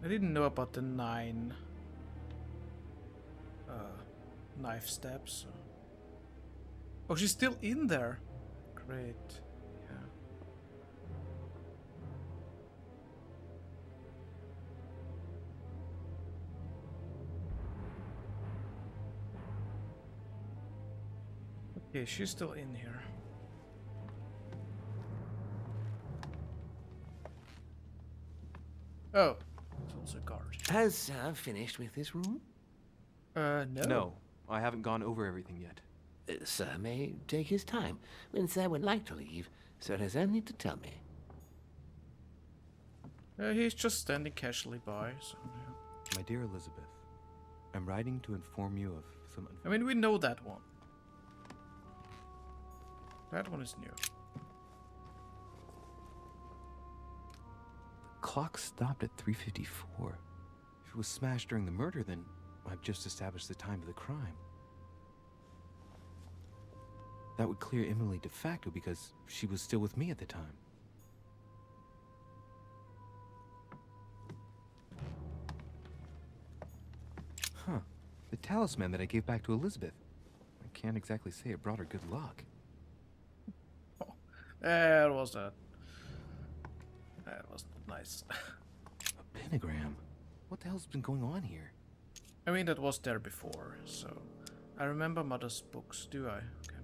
I didn't know about the 9 knife stabs. So. Oh, she's still in there. Great. Yeah. Okay, she's still in here. Oh, it's also a guard. Has Sir finished with this room? No. No, I haven't gone over everything yet. Sir may take his time. When Sir would like to leave, Sir has only to tell me. He's just standing casually by, so yeah. My dear Elizabeth, I'm writing to inform you of some... I mean, we know that one. That one is new. The clock stopped at 3:54. If it was smashed during the murder, then I've just established the time of the crime. That would clear Emily de facto because she was still with me at the time. Huh. The talisman that I gave back to Elizabeth. I can't exactly say it brought her good luck. Oh, that was that. That was nice. A pentagram? What the hell's been going on here? I mean, that was there before, so... I remember Mother's books, do I? Okay.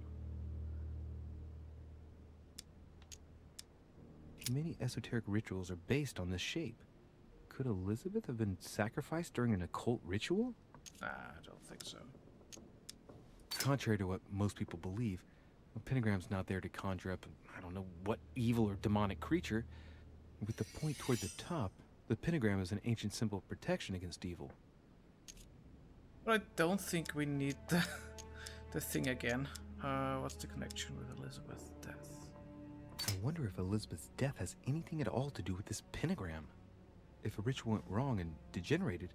Many esoteric rituals are based on this shape. Could Elizabeth have been sacrificed during an occult ritual? Nah, I don't think so. Contrary to what most people believe, a pentagram's not there to conjure up, I don't know what evil or demonic creature. With the point toward the top, the pentagram is an ancient symbol of protection against evil. But I don't think we need the thing again. What's the connection with Elizabeth's death? I wonder if Elizabeth's death has anything at all to do with this pentagram. If a ritual went wrong and degenerated,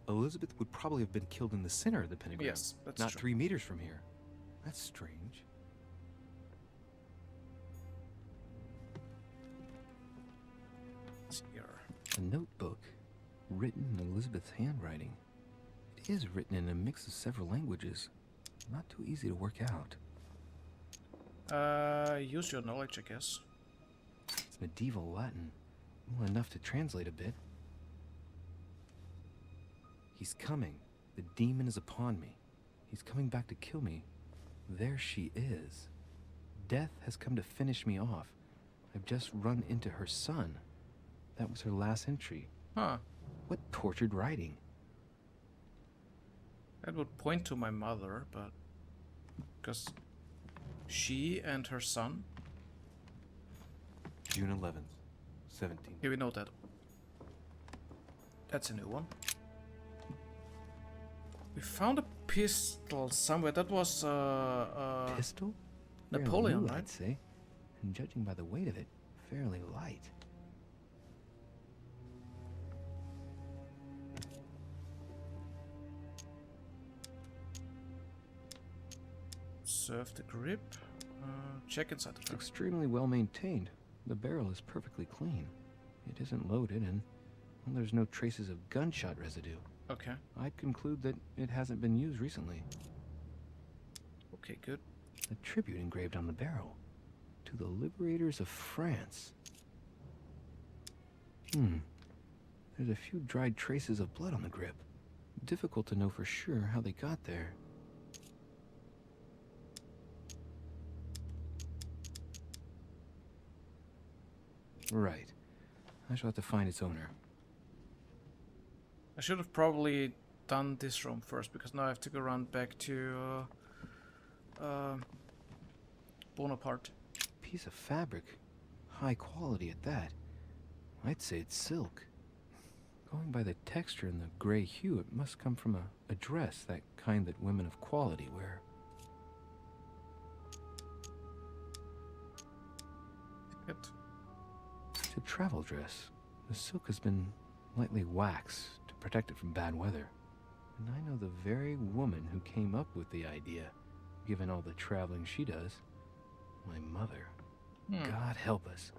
Elizabeth would probably have been killed in the center of the pentagram. Yes, that's not true. 3 meters from here. That's strange. It's here. A notebook, written in Elizabeth's handwriting. It is written in a mix of several languages. Not too easy to work out. Use your knowledge, I guess. It's medieval Latin. Well, enough to translate a bit. He's coming. The demon is upon me. He's coming back to kill me. There she is. Death has come to finish me off. I've just run into her son. That was her last entry. Huh. What tortured writing. That would point to my mother, but... Because she and her son... June 11th, 17. Here we know that. That's a new one. We found a pistol somewhere. That was Pistol? Napoleon, Fairly new, right? I'd say. And judging by the weight of it, fairly light. Serve the grip. Check inside the It's truck. extremely well maintained. The barrel is perfectly clean. It isn't loaded, and well, there's no traces of gunshot residue. Okay. I'd conclude that it hasn't been used recently. Okay, good. A tribute engraved on the barrel. To the liberators of France. There's a few dried traces of blood on the grip. Difficult to know for sure how they got there. Right. I shall have to find its owner. I should have probably done this room first, because now I have to go around back to Bonaparte. Piece of fabric. High quality at that. I'd say it's silk. Going by the texture and the gray hue, it must come from a dress, that kind that women of quality wear. Good. It's a travel dress. The silk has been lightly waxed to protect it from bad weather. And I know the very woman who came up with the idea, given all the traveling she does. My mother. God help us.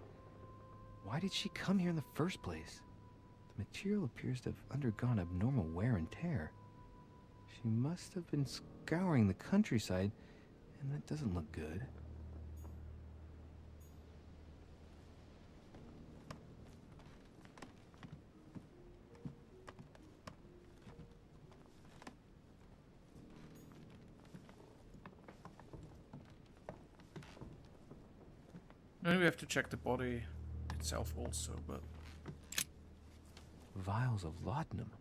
Why did she come here in the first place? The material appears to have undergone abnormal wear and tear. She must have been scouring the countryside, and that doesn't look good. And we have to check the body itself also, but... Vials of laudanum.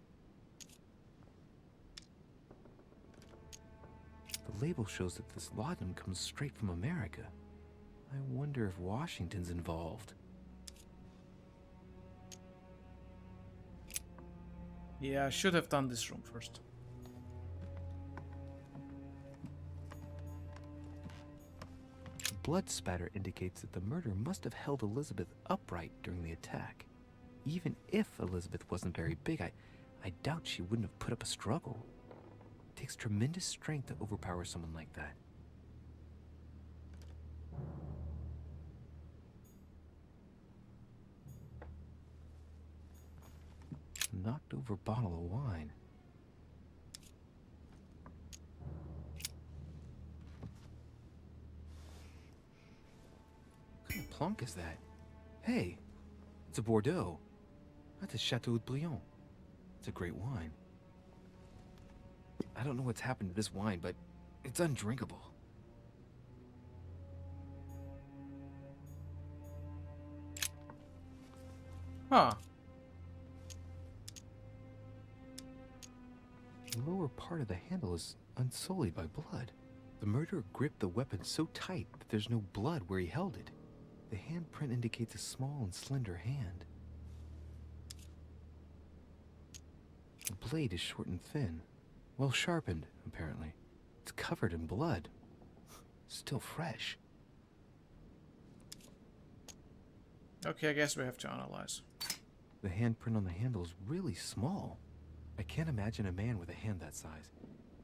The label shows that this laudanum comes straight from America. I wonder if Washington's involved. Yeah, I should have done this room first. Blood spatter indicates that the murder must have held Elizabeth upright during the attack. Even if Elizabeth wasn't very big, I doubt she wouldn't have put up a struggle. It takes tremendous strength to overpower someone like that. Knocked over bottle of wine. What kind of plonk is that? Hey, it's a Bordeaux. That's a Chateau de Brion. It's a great wine. I don't know what's happened to this wine, but it's undrinkable. Huh. The lower part of the handle is unsullied by blood. The murderer gripped the weapon so tight that there's no blood where he held it. The handprint indicates a small and slender hand. The blade is short and thin. Well sharpened, apparently. It's covered in blood. Still fresh. Okay, I guess we have to analyze. The handprint on the handle is really small. I can't imagine a man with a hand that size.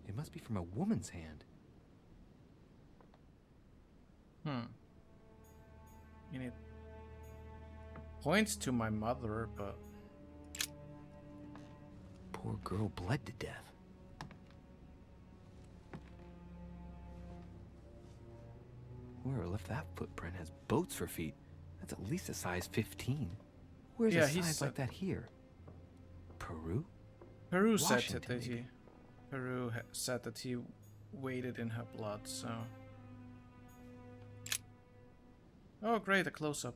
It must be from a woman's hand. And it points to my mother, but... Poor girl bled to death. Whoever left that footprint has boats for feet. That's at least a size 15. Where's a size like that here? Peru? Peru said Washington, that he... Peru said that he waded in her blood, so... Oh great, a close-up.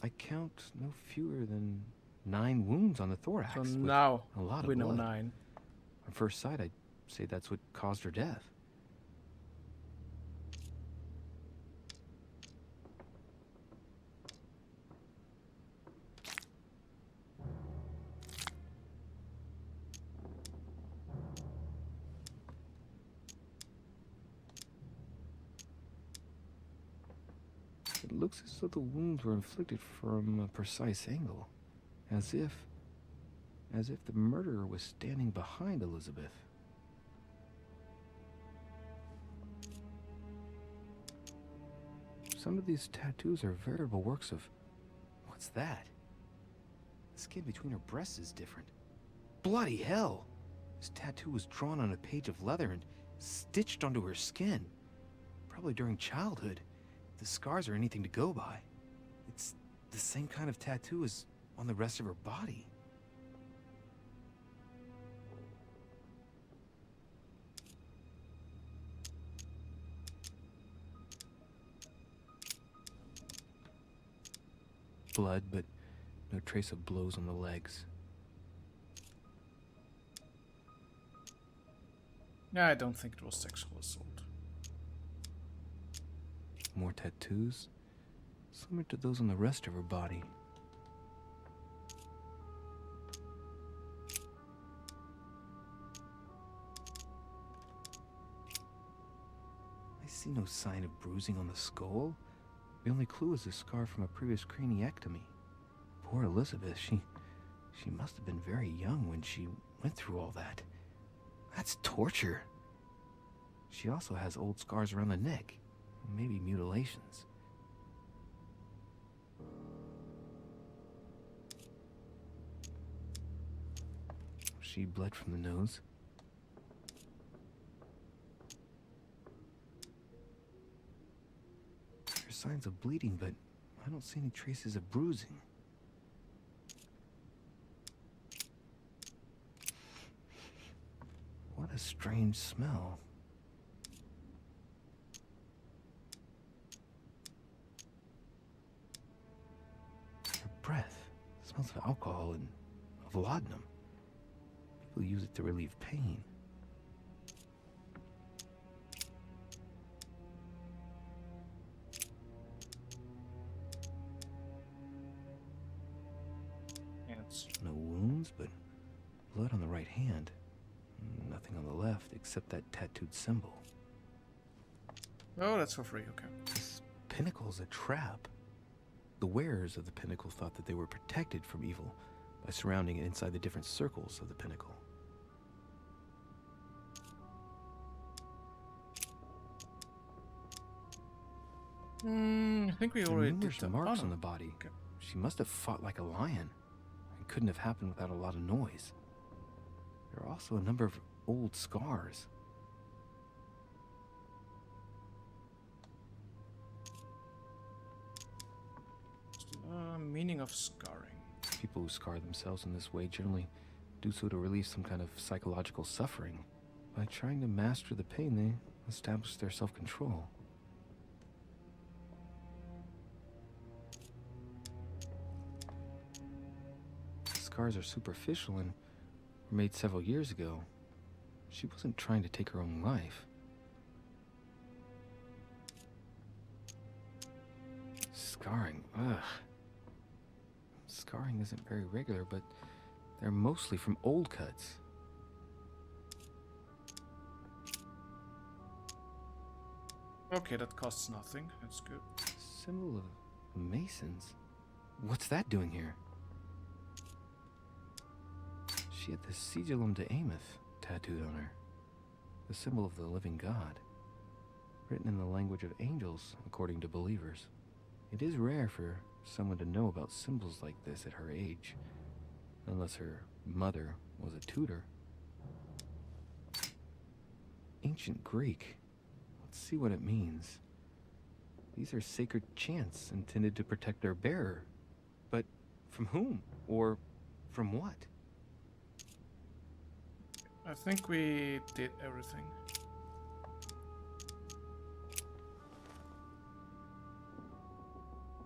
I count no fewer than 9 wounds on the thorax. So now a lot of we know blood. 9. On first sight, I'd say that's what caused her death. It looks as though the wounds were inflicted from a precise angle, as if the murderer was standing behind Elizabeth. Some of these tattoos are veritable works of... What's that? The skin between her breasts is different. Bloody hell! This tattoo was drawn on a page of leather and stitched onto her skin. Probably during childhood. If the scars are anything to go by. It's the same kind of tattoo as on the rest of her body. Blood, but no trace of blows on the legs. Yeah, I don't think it was sexual assault. More tattoos, similar to those on the rest of her body. I see no sign of bruising on the skull. The only clue is a scar from a previous craniectomy. Poor Elizabeth, she must have been very young when she went through all that. That's torture. She also has old scars around the neck, maybe mutilations. She bled from the nose. There's signs of bleeding, but I don't see any traces of bruising. What a strange smell. Her breath smells of alcohol and of laudanum. People use it to relieve pain. No wounds, but blood on the right hand. Nothing on the left except that tattooed symbol. Oh, that's for free, okay. This pinnacle's a trap. The wearers of the pinnacle thought that they were protected from evil by surrounding it inside the different circles of the pinnacle. I think we already did Numerous that. marks Oh, on no. the body. Okay. She must have fought like a lion. It couldn't have happened without a lot of noise. There are also a number of old scars. Meaning of scarring. People who scar themselves in this way generally do so to relieve some kind of psychological suffering. By trying to master the pain, they establish their self-control. Scars are superficial and were made several years ago. She wasn't trying to take her own life. Scarring, ugh. Scarring isn't very regular, but they're mostly from old cuts. Okay, that costs nothing. That's good. Symbol of Masons? What's that doing here? She had the Sigillum de Ameth tattooed on her. The symbol of the living God. Written in the language of angels, according to believers. It is rare for someone to know about symbols like this at her age. Unless her mother was a tutor. Ancient Greek. Let's see what it means. These are sacred chants intended to protect their bearer. But from whom? Or from what? I think we did everything.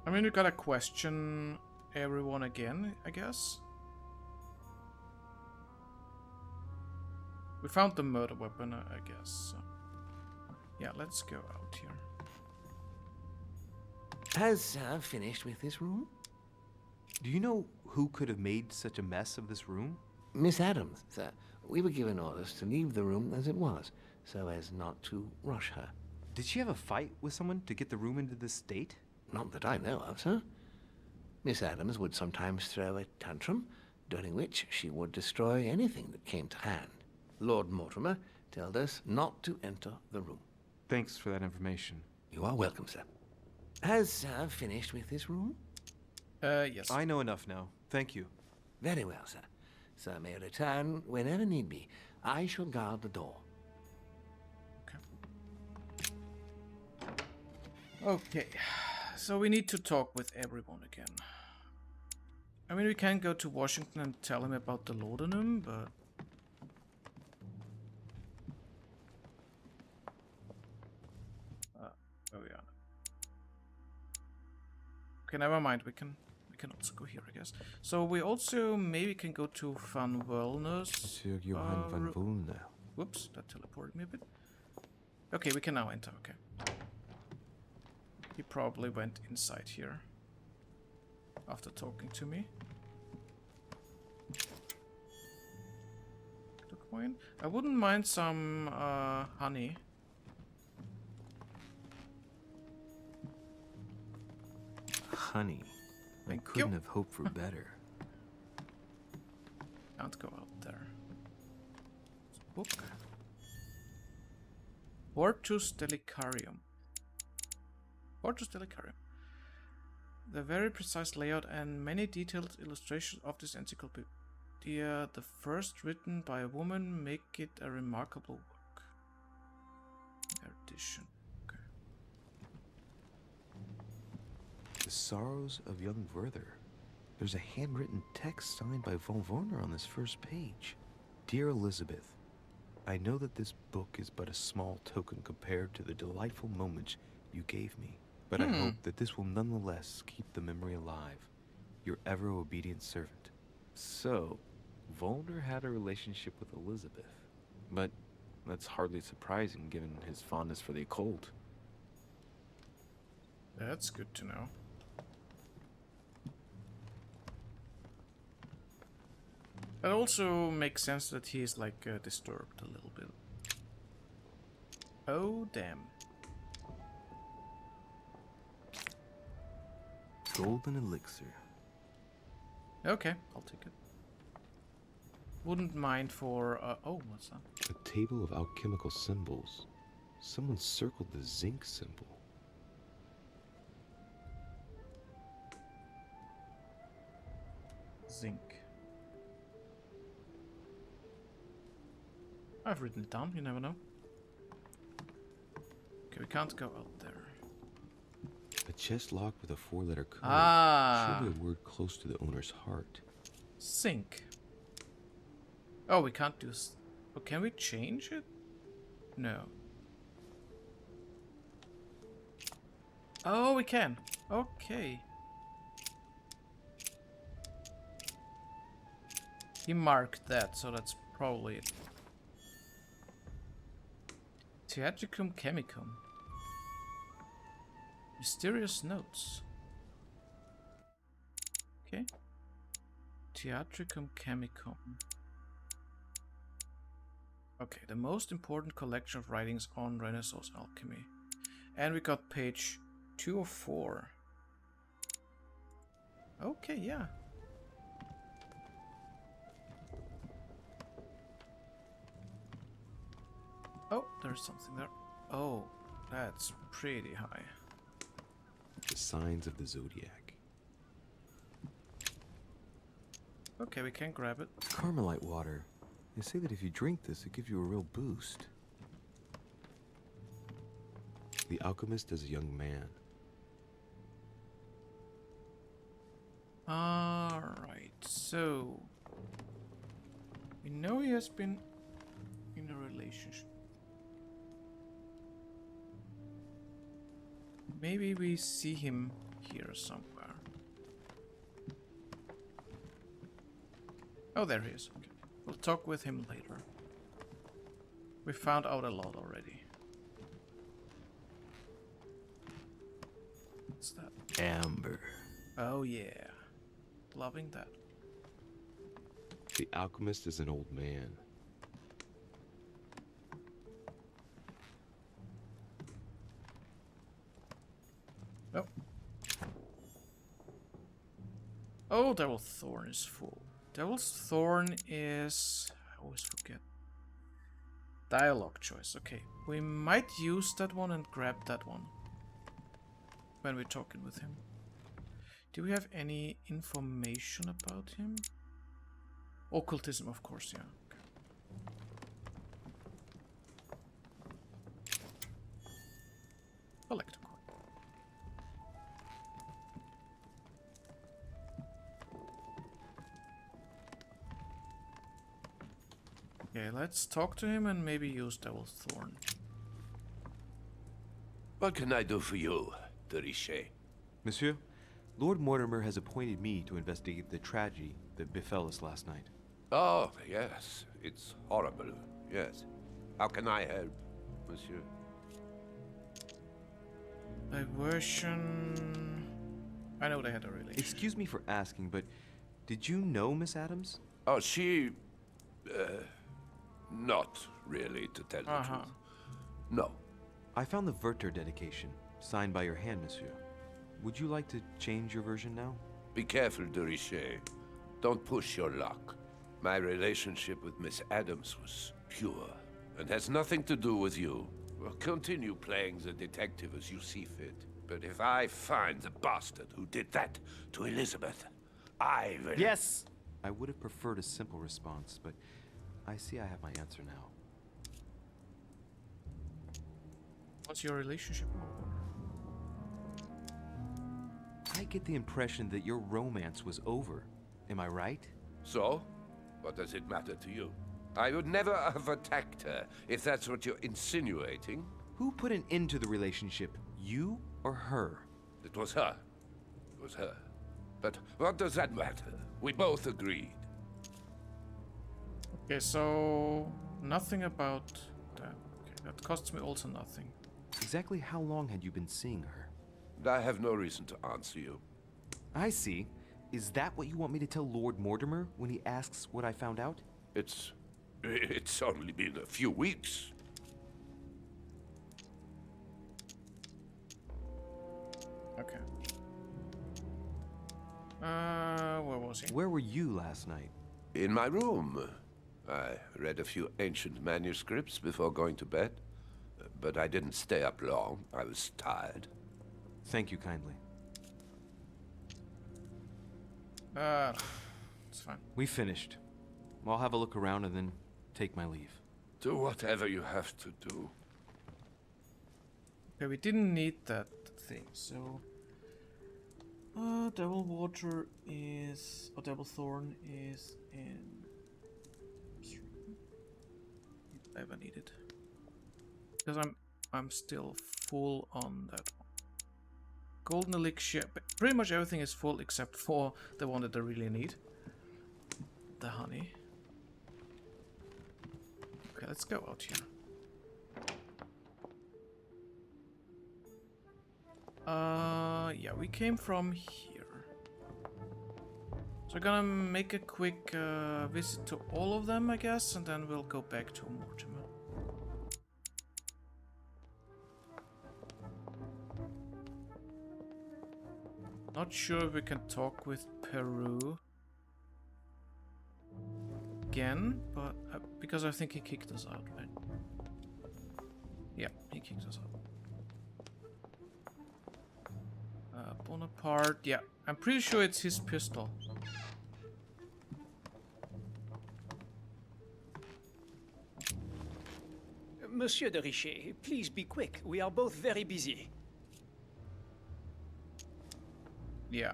I mean, we gotta question everyone again, I guess. We found the murder weapon, I guess. So. Yeah, let's go out here. Has Sir finished with this room? Do you know who could have made such a mess of this room? Miss Adams, sir. We were given orders to leave the room as it was, so as not to rush her. Did she have a fight with someone to get the room into this state? Not that I know of, sir. Miss Adams would sometimes throw a tantrum, during which she would destroy anything that came to hand. Lord Mortimer told us not to enter the room. Thanks for that information. You are welcome, sir. Has Sir finished with this room? Yes. I know enough now. Thank you. Very well, sir. Sir may return whenever need be. I shall guard the door. Okay, so we need to talk with everyone again. I mean, we can go to Washington and tell him about the laudanum, but... where we are. Okay, never mind, we can also go here, I guess. So we also maybe can go to Van Wellner's... Monsieur Johann van Wellner. Whoops, that teleported me a bit. Okay, we can now enter, okay. He probably went inside here after talking to me. The coin. I wouldn't mind some honey. Honey. I Thank couldn't you. have hoped for better. Can't go out there. Book. Hortus Delicarium. Hortus Delicarium. The very precise layout and many detailed illustrations of this encyclopedia, the first written by a woman, make it a remarkable work. Erudition. Okay. The Sorrows of Young Werther. There's a handwritten text signed by von Werner on this first page. Dear Elizabeth, I know that this book is but a small token compared to the delightful moments you gave me, but I hope that this will nonetheless keep the memory alive. Your ever obedient servant. So, Werner had a relationship with Elizabeth, but that's hardly surprising given his fondness for the occult. That's good to know. It also makes sense that he's like disturbed a little bit. Oh damn. Golden elixir. Okay, I'll take it. Wouldn't mind for oh, what's that? A table of alchemical symbols. Someone circled the zinc symbol. Zinc. I've written it down, you never know. Okay, we can't go out there. A chest locked with a 4-letter code. Ah. Surely a word close to the owner's heart. Sync. Oh, we can't do... Oh, can we change it? No. Oh, we can. Okay. He marked that, so that's probably it. Theatricum Chemicum. Mysterious notes. Okay. Theatricum Chemicum. Okay, the most important collection of writings on Renaissance alchemy. And we got page 204. Okay, yeah. Oh, there's something there. Oh, that's pretty high. The signs of the zodiac. Okay, we can grab it. Carmelite water. They say that if you drink this, it gives you a real boost. The alchemist is a young man. Alright, so... we know he has been in a relationship. Maybe we see him here somewhere. Oh, there he is. Okay. We'll talk with him later. We found out a lot already. What's that? Amber. Oh yeah. Loving that. The alchemist is an old man. Oh. Oh, Devil's Thorn is full. Devil's Thorn is... I always forget. Dialogue choice. Okay, we might use that one and grab that one when we're talking with him. Do we have any information about him? Occultism, of course, yeah. Okay. Collect a coin. Okay, let's talk to him and maybe use Devil's Thorn. What can I do for you, de Richet? Monsieur, Lord Mortimer has appointed me to investigate the tragedy that befell us last night. Oh, yes. It's horrible. Yes. How can I help, monsieur? Diversion... I know they had a relation. Excuse me for asking, but did you know Miss Adams? Oh, she... not really, to tell the truth. No. I found the Werther dedication, signed by your hand, monsieur. Would you like to change your version now? Be careful, de Richet. Don't push your luck. My relationship with Miss Adams was pure, and has nothing to do with you. Well, continue playing the detective as you see fit. But if I find the bastard who did that to Elizabeth, I will... Yes! I would have preferred a simple response, but I see I have my answer now. What's your relationship with? I get the impression that your romance was over. Am I right? So? What does it matter to you? I would never have attacked her, if that's what you're insinuating. Who put an end to the relationship? You or her? It was her. It was her. But what does that matter? We both agreed. Okay, so... nothing about that. Okay, that costs me also nothing. Exactly how long had you been seeing her? I have no reason to answer you. I see. Is that what you want me to tell Lord Mortimer when he asks what I found out? It's only been a few weeks. Okay. Where was he? Where were you last night? In my room. I read a few ancient manuscripts before going to bed. But I didn't stay up long. I was tired. Thank you kindly. It's fine. We finished. I'll have a look around and then take my leave. Do whatever you have to do. Okay, we didn't need that thing, so... Devil Water is... or Devil Thorn is in... if I ever need it. Because I'm still full on that one. Golden Elixir, pretty much everything is full except for the one that I really need. The honey. Okay, let's go out here. Yeah, we came from here. So we're gonna make a quick visit to all of them, I guess, and then we'll go back to Mortimer. Not sure if we can talk with Peru again, but because I think he kicked us out, right? Yeah, he kicked us out. Bonaparte, yeah, I'm pretty sure it's his pistol. Monsieur de Richet, please be quick. We are both very busy. Yeah.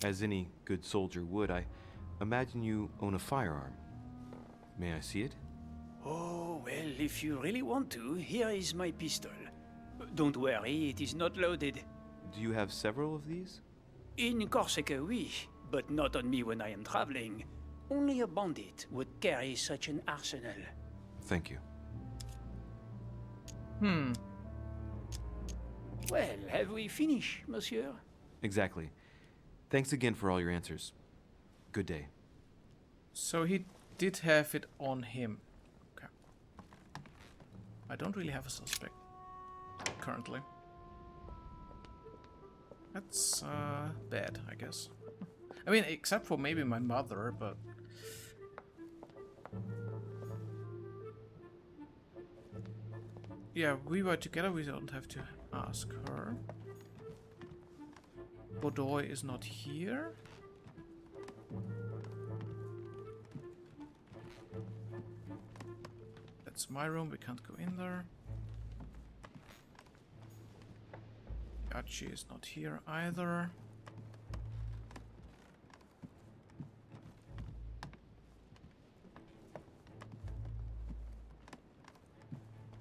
As any good soldier would, I imagine you own a firearm. May I see it? Oh, well, if you really want to, here is my pistol. Don't worry, it is not loaded. Do you have several of these? In Corsica, oui, but not on me when I am traveling. Only a bandit would carry such an arsenal. Thank you. Well, have we finished, monsieur? Exactly. Thanks again for all your answers. Good day. So he did have it on him. Okay. I don't really have a suspect currently. That's bad, I guess. I mean, except for maybe my mother, but... Yeah, we were together, we don't have to ask her. Godoy is not here. That's my room, we can't go in there. Archie is not here either.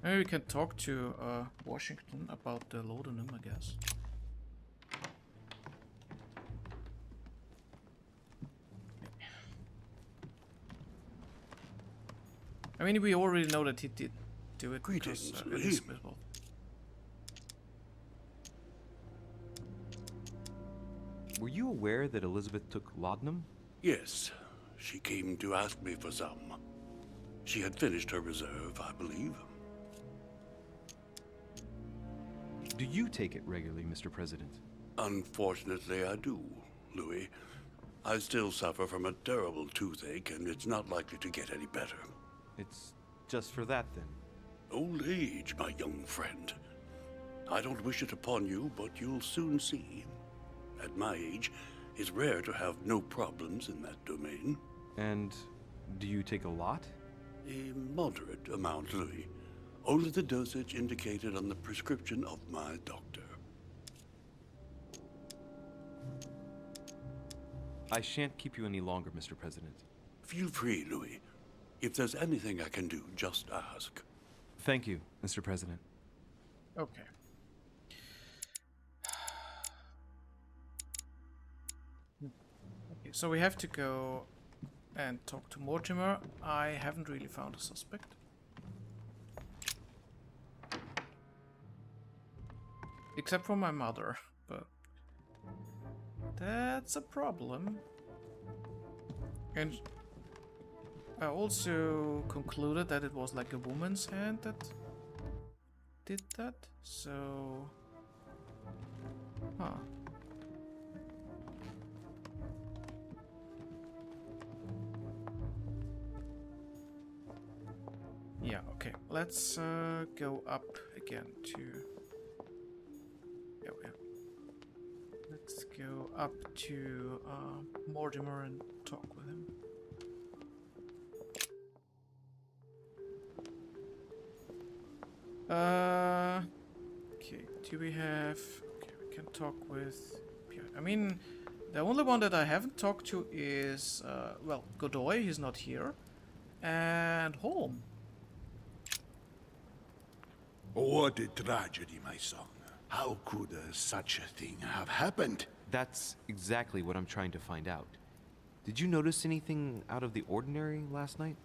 Maybe we can talk to Washington about the laudanum, I guess. I mean, we already know that he did do it. Greetings, because, Lee. Elizabeth will. Were you aware that Elizabeth took laudanum? Yes, she came to ask me for some. She had finished her reserve, I believe. Do you take it regularly, Mr. President? Unfortunately, I do, Louis. I still suffer from a terrible toothache, and it's not likely to get any better. It's just for that, then? Old age, my young friend. I don't wish it upon you, but you'll soon see. At my age, it's rare to have no problems in that domain. And do you take a lot? A moderate amount, Louis. Only the dosage indicated on the prescription of my doctor. I shan't keep you any longer, Mr. President. Feel free, Louis. If there's anything I can do, just ask. Thank you, Mr. President. Okay. Okay, so we have to go and talk to Mortimer. I haven't really found a suspect. Except for my mother, but that's a problem. And I also concluded that it was like a woman's hand that did that, so... Huh. Yeah, okay. Let's go up again to... Yeah. Let's go up to Mortimer and talk with him. Okay, do we have... Okay, we can talk with... I mean, the only one that I haven't talked to is, well, Godoy, he's not here. And Holm. What a tragedy, my son. How could such a thing have happened? That's exactly what I'm trying to find out. Did you notice anything out of the ordinary last night?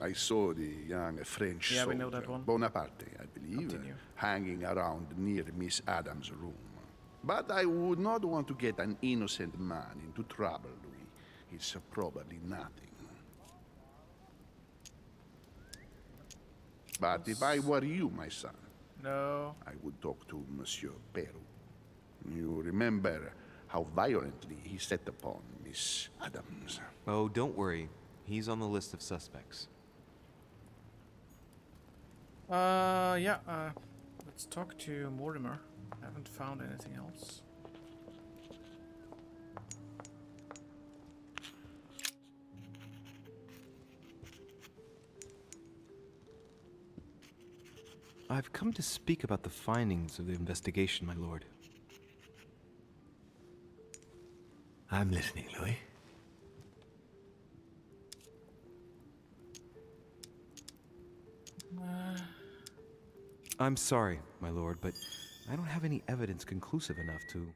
I saw the young French Yeah, we soldier, know that one. Bonaparte, I believe, Continue. hanging around near Miss Adams' room. But I would not want to get an innocent man into trouble, Louis. It's probably nothing. But if I were you, my son, No. I would talk to Monsieur Peru. You remember how violently he set upon Miss Adams. Oh, don't worry. He's on the list of suspects. Yeah, let's talk to Mortimer. Haven't found anything else. I've come to speak about the findings of the investigation, my lord. I'm listening, Louis. I'm sorry, my lord, but I don't have any evidence conclusive enough to...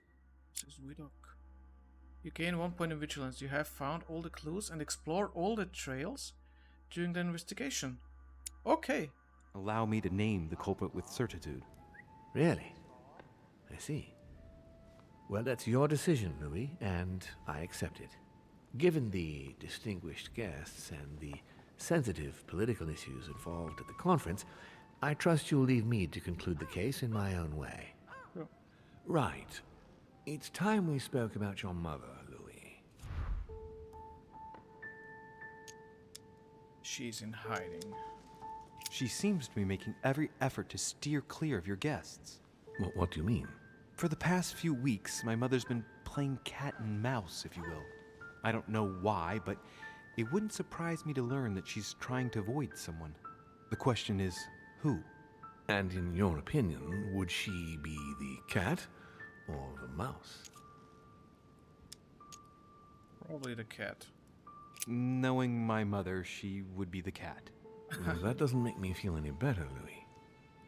Says Widok. You gain 1 point in vigilance. You have found all the clues and explored all the trails during the investigation. Okay. Allow me to name the culprit with certitude. Really? I see. Well, that's your decision, Louis, and I accept it. Given the distinguished guests and the sensitive political issues involved at the conference, I trust you'll leave me to conclude the case in my own way. Right. It's time we spoke about your mother, Louis. She's in hiding. She seems to be making every effort to steer clear of your guests. What do you mean? For the past few weeks, my mother's been playing cat and mouse, if you will. I don't know why, but it wouldn't surprise me to learn that she's trying to avoid someone. The question is, who? And in your opinion, would she be the cat or the mouse? Probably the cat. Knowing my mother, she would be the cat. Well, that doesn't make me feel any better, Louis.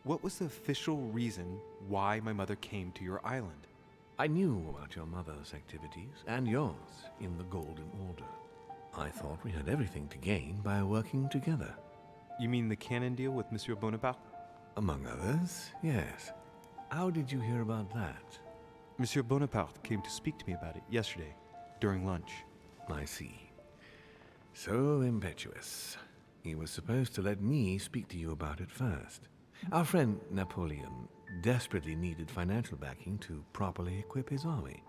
What was the official reason why my mother came to your island? I knew about your mother's activities and yours in the Golden Order. I thought we had everything to gain by working together. You mean the canon deal with Monsieur Bonaparte? Among others, yes. How did you hear about that? Monsieur Bonaparte came to speak to me about it yesterday, during lunch. I see. So impetuous. He was supposed to let me speak to you about it first. Our friend Napoleon desperately needed financial backing to properly equip his army.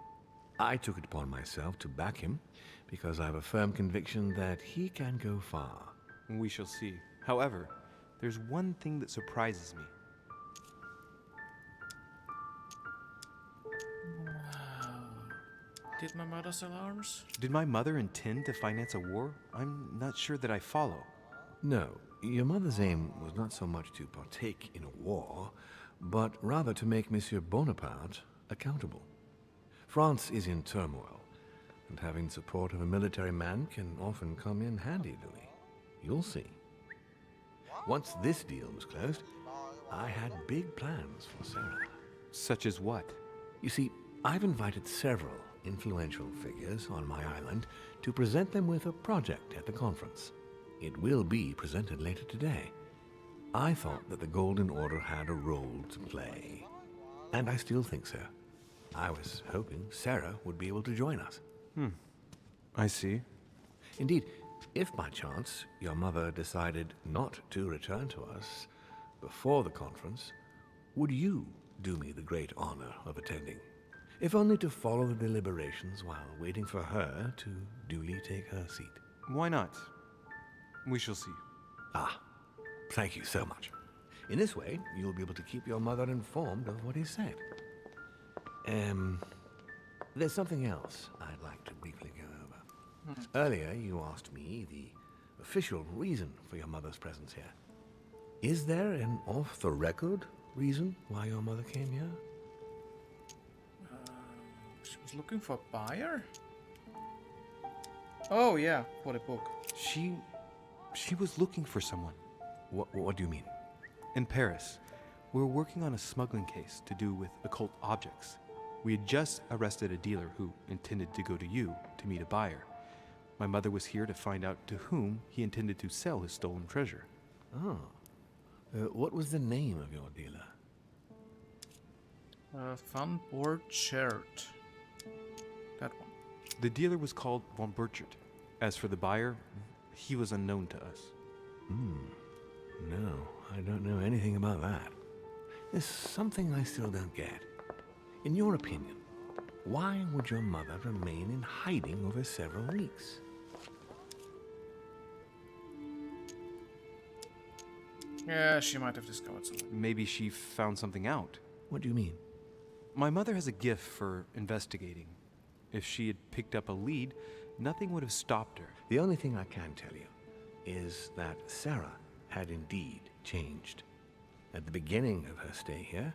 I took it upon myself to back him because I have a firm conviction that he can go far. We shall see. However, there's one thing that surprises me. Did my mother sell arms? Did my mother intend to finance a war? I'm not sure that I follow. No, your mother's aim was not so much to partake in a war, but rather to make Monsieur Bonaparte accountable. France is in turmoil, and having support of a military man can often come in handy, Louis. You'll see. Once this deal was closed, I had big plans for Sarah. Such as what? You see, I've invited several influential figures on my island to present them with a project at the conference. It will be presented later today. I thought that the Golden Order had a role to play, and I still think so. I was hoping Sarah would be able to join us. I see. Indeed, if by chance your mother decided not to return to us before the conference, would you do me the great honor of attending? If only to follow the deliberations while waiting for her to duly take her seat. Why not? We shall see. Ah, thank you so much. In this way, you'll be able to keep your mother informed of what is said. There's something else I'd like to briefly go over. Earlier, you asked me the official reason for your mother's presence here. Is there an off-the-record reason why your mother came here? She was looking for a buyer? Oh yeah, for the book. She was looking for someone. What do you mean? In Paris, we were working on a smuggling case to do with occult objects. We had just arrested a dealer who intended to go to you to meet a buyer. My mother was here to find out to whom he intended to sell his stolen treasure. Oh. What was the name of your dealer? Van Borchert. That one. The dealer was called Von Burchert. As for the buyer, he was unknown to us. No, I don't know anything about that. There's something I still don't get. In your opinion, why would your mother remain in hiding over several weeks? Yeah, she might have discovered something. Maybe she found something out. What do you mean? My mother has a gift for investigating. If she had picked up a lead, nothing would have stopped her. The only thing I can tell you is that Sarah had indeed changed. At the beginning of her stay here,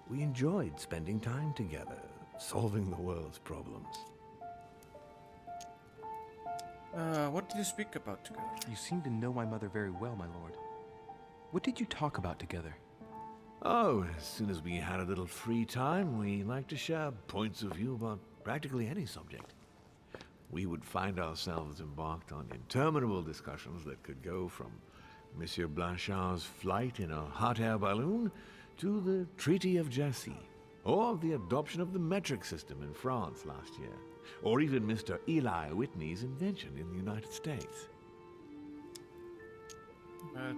we enjoyed spending time together, solving the world's problems. What did you speak about together? You seem to know my mother very well, my lord. What did you talk about together? Oh, as soon as we had a little free time, we liked to share points of view about practically any subject. We would find ourselves embarked on interminable discussions that could go from Monsieur Blanchard's flight in a hot air balloon to the Treaty of Jassy, or the adoption of the metric system in France last year, or even Mr. Eli Whitney's invention in the United States.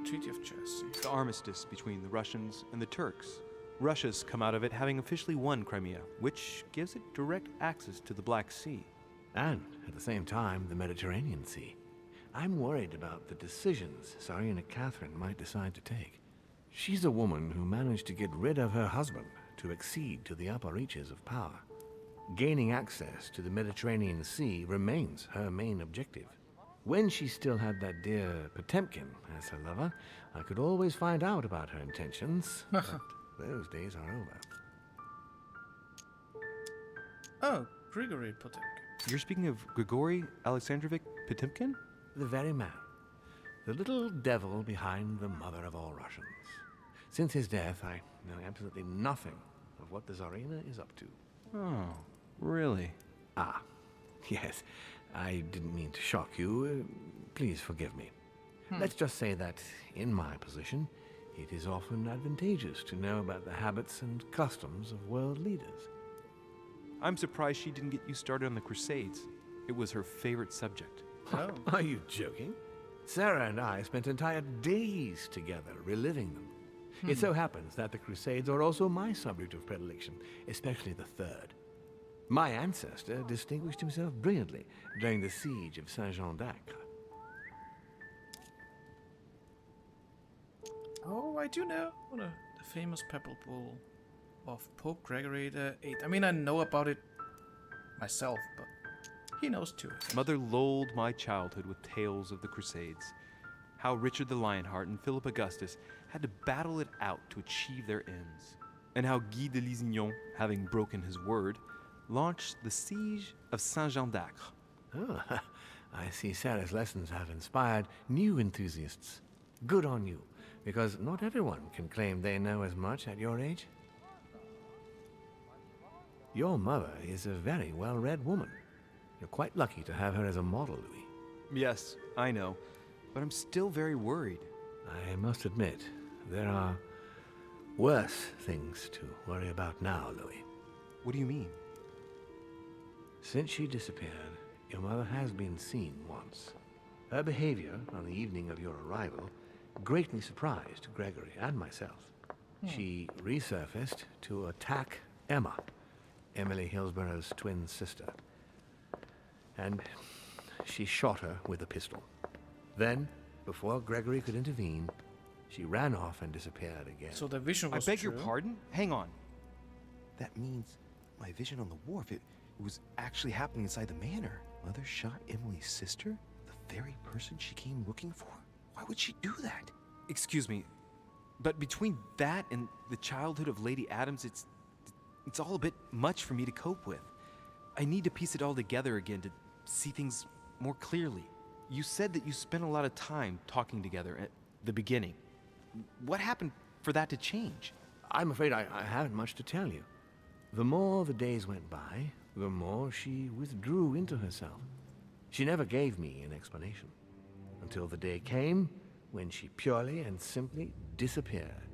Treaty of Jassy. The armistice between the Russians and the Turks. Russia's come out of it having officially won Crimea, which gives it direct access to the Black Sea. And, at the same time, the Mediterranean Sea. I'm worried about the decisions Tsarina Catherine might decide to take. She's a woman who managed to get rid of her husband to accede to the upper reaches of power. Gaining access to the Mediterranean Sea remains her main objective. When she still had that dear Potemkin as her lover, I could always find out about her intentions, but those days are over. Oh, Grigory Potemkin. You're speaking of Grigory Alexandrovich Potemkin? The very man. The little devil behind the mother of all Russians. Since his death, I know absolutely nothing of what the Tsarina is up to. Oh, really? Ah, yes. I didn't mean to shock you. Please forgive me. Let's just say that, in my position, it is often advantageous to know about the habits and customs of world leaders. I'm surprised she didn't get you started on the Crusades. It was her favorite subject. Oh. Are you joking? Sarah and I spent entire days together reliving them. It so happens that the Crusades are also my subject of predilection, especially the Third. My ancestor distinguished himself brilliantly during the siege of Saint-Jean d'Acre. Oh, I do know the famous papal bull of Pope Gregory VIII. I mean, I know about it myself, but he knows too. Mother lulled my childhood with tales of the Crusades. How Richard the Lionheart and Philip Augustus had to battle it out to achieve their ends. And how Guy de Lusignan, having broken his word, launched the siege of Saint-Jean d'Acre. Oh, I see Sarah's lessons have inspired new enthusiasts. Good on you, because not everyone can claim they know as much at your age. Your mother is a very well-read woman. You're quite lucky to have her as a model, Louis. Yes, I know, but I'm still very worried. I must admit, there are worse things to worry about now, Louis. What do you mean? Since she disappeared, your mother has been seen once. Her behavior on the evening of your arrival greatly surprised Gregory and myself. She resurfaced to attack Emma, Emily Hillsborough's twin sister. And she shot her with a pistol. Then, before Gregory could intervene, she ran off and disappeared again. So the vision was I beg true. your pardon? Hang on. That means my vision on the wharf, it was actually happening inside the manor. Mother shot Emily's sister? The very person she came looking for? Why would she do that? Excuse me, but between that and the childhood of Lady Adams, it's all a bit much for me to cope with. I need to piece it all together again to see things more clearly. You said that you spent a lot of time talking together at the beginning. What happened for that to change? I'm afraid I haven't much to tell you. The more the days went by, the more she withdrew into herself. She never gave me an explanation. Until the day came when she purely and simply disappeared.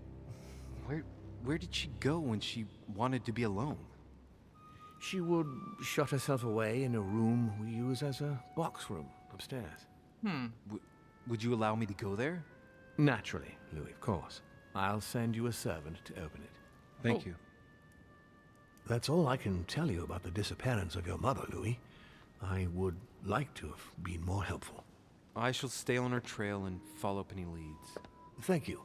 Where did she go when she wanted to be alone? She would shut herself away in a room we use as a box room upstairs. Would you allow me to go there? Naturally, Louis, of course. I'll send you a servant to open it. Thank you. That's all I can tell you about the disappearance of your mother, Louis. I would like to have been more helpful. I shall stay on her trail and follow up any leads. Thank you.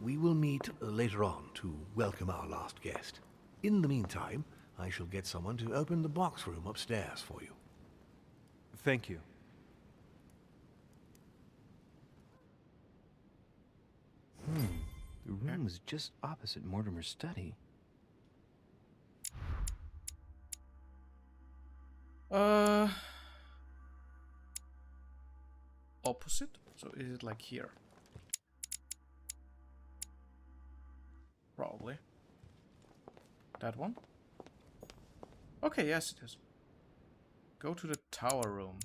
We will meet later on to welcome our last guest. In the meantime, I shall get someone to open the box room upstairs for you. Thank you. The room was just opposite Mortimer's study. Opposite? So is it like here? Probably. That one? Okay, yes it is. Go to the tower room.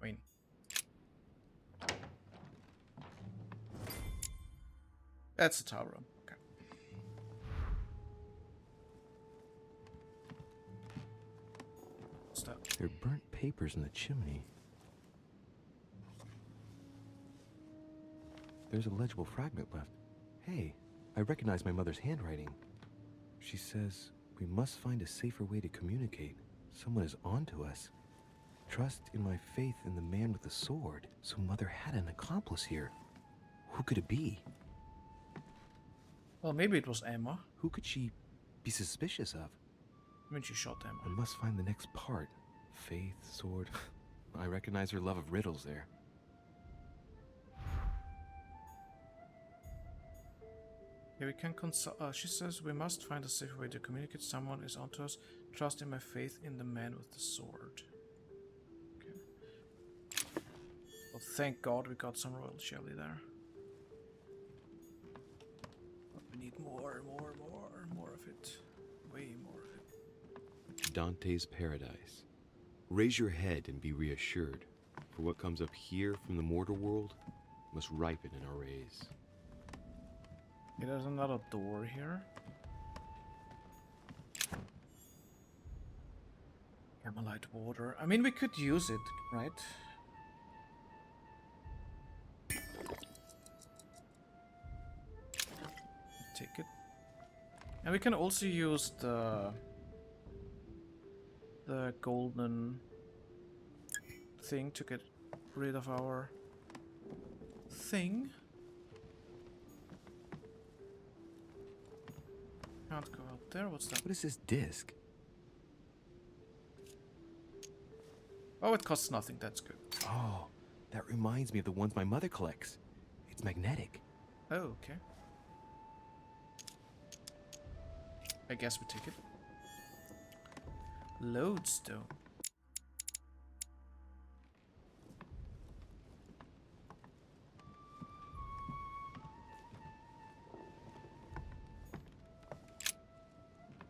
I mean... That's the tower room. Okay. What's that? There are burnt papers in the chimney. There's a legible fragment left. Hey, I recognize my mother's handwriting. She says we must find a safer way to communicate. Someone is on to us. Trust in my faith in the man with the sword. So Mother had an accomplice here. Who could it be? Well, maybe it was Emma. Who could she be suspicious of? When she shot Emma. I must find the next part. Faith, sword. I recognize her love of riddles there. Yeah, we can consult. She says we must find a safer way to communicate. Someone is onto us. Trust in my faith in the man with the sword. Okay. Well, thank God we got some royal jelly there. But we need more of it. Way more of it. Dante's Paradise. Raise your head and be reassured, for what comes up here from the mortal world must ripen in our rays. Okay, there's another door here. Camelite water. I mean, we could use it, right? Take it. And we can also use the golden thing to get rid of our thing. Can't go out there. What's that? What is this disc? Oh, it costs nothing. That's good. Oh, that reminds me of the ones my mother collects. It's magnetic. Oh, okay. I guess we take it. Lodestone.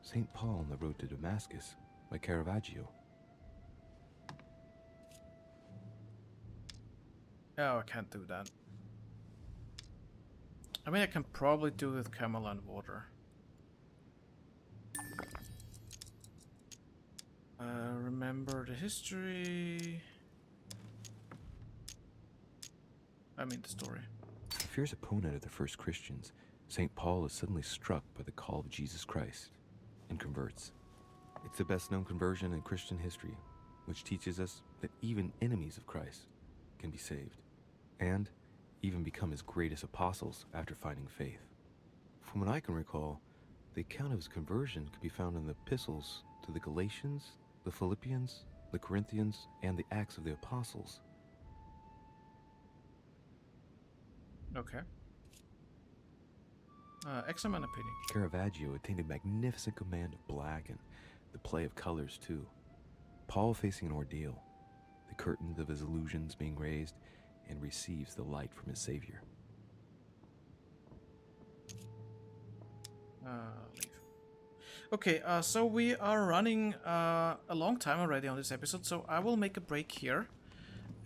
St. Paul on the road to Damascus by Caravaggio. Oh, I can't do that. I mean, I can probably do it with camel and water. Remember the history. I mean the story. A fierce opponent of the first Christians, St. Paul is suddenly struck by the call of Jesus Christ and converts. It's the best known conversion in Christian history, which teaches us that even enemies of Christ can be saved, and even become his greatest apostles after finding faith. From what I can recall, the account of his conversion could be found in the epistles to the Galatians, the Philippians, the Corinthians, and the Acts of the Apostles. Okay. Examine a painting. Caravaggio attained a magnificent command of black and the play of colors too. Paul facing an ordeal, the curtains of his illusions being raised, and receives the light from his Savior. Leave. Okay, so we are running a long time already on this episode, so I will make a break here,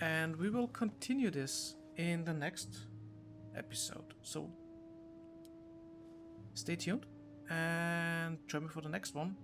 and we will continue this in the next episode. So stay tuned and join me for the next one.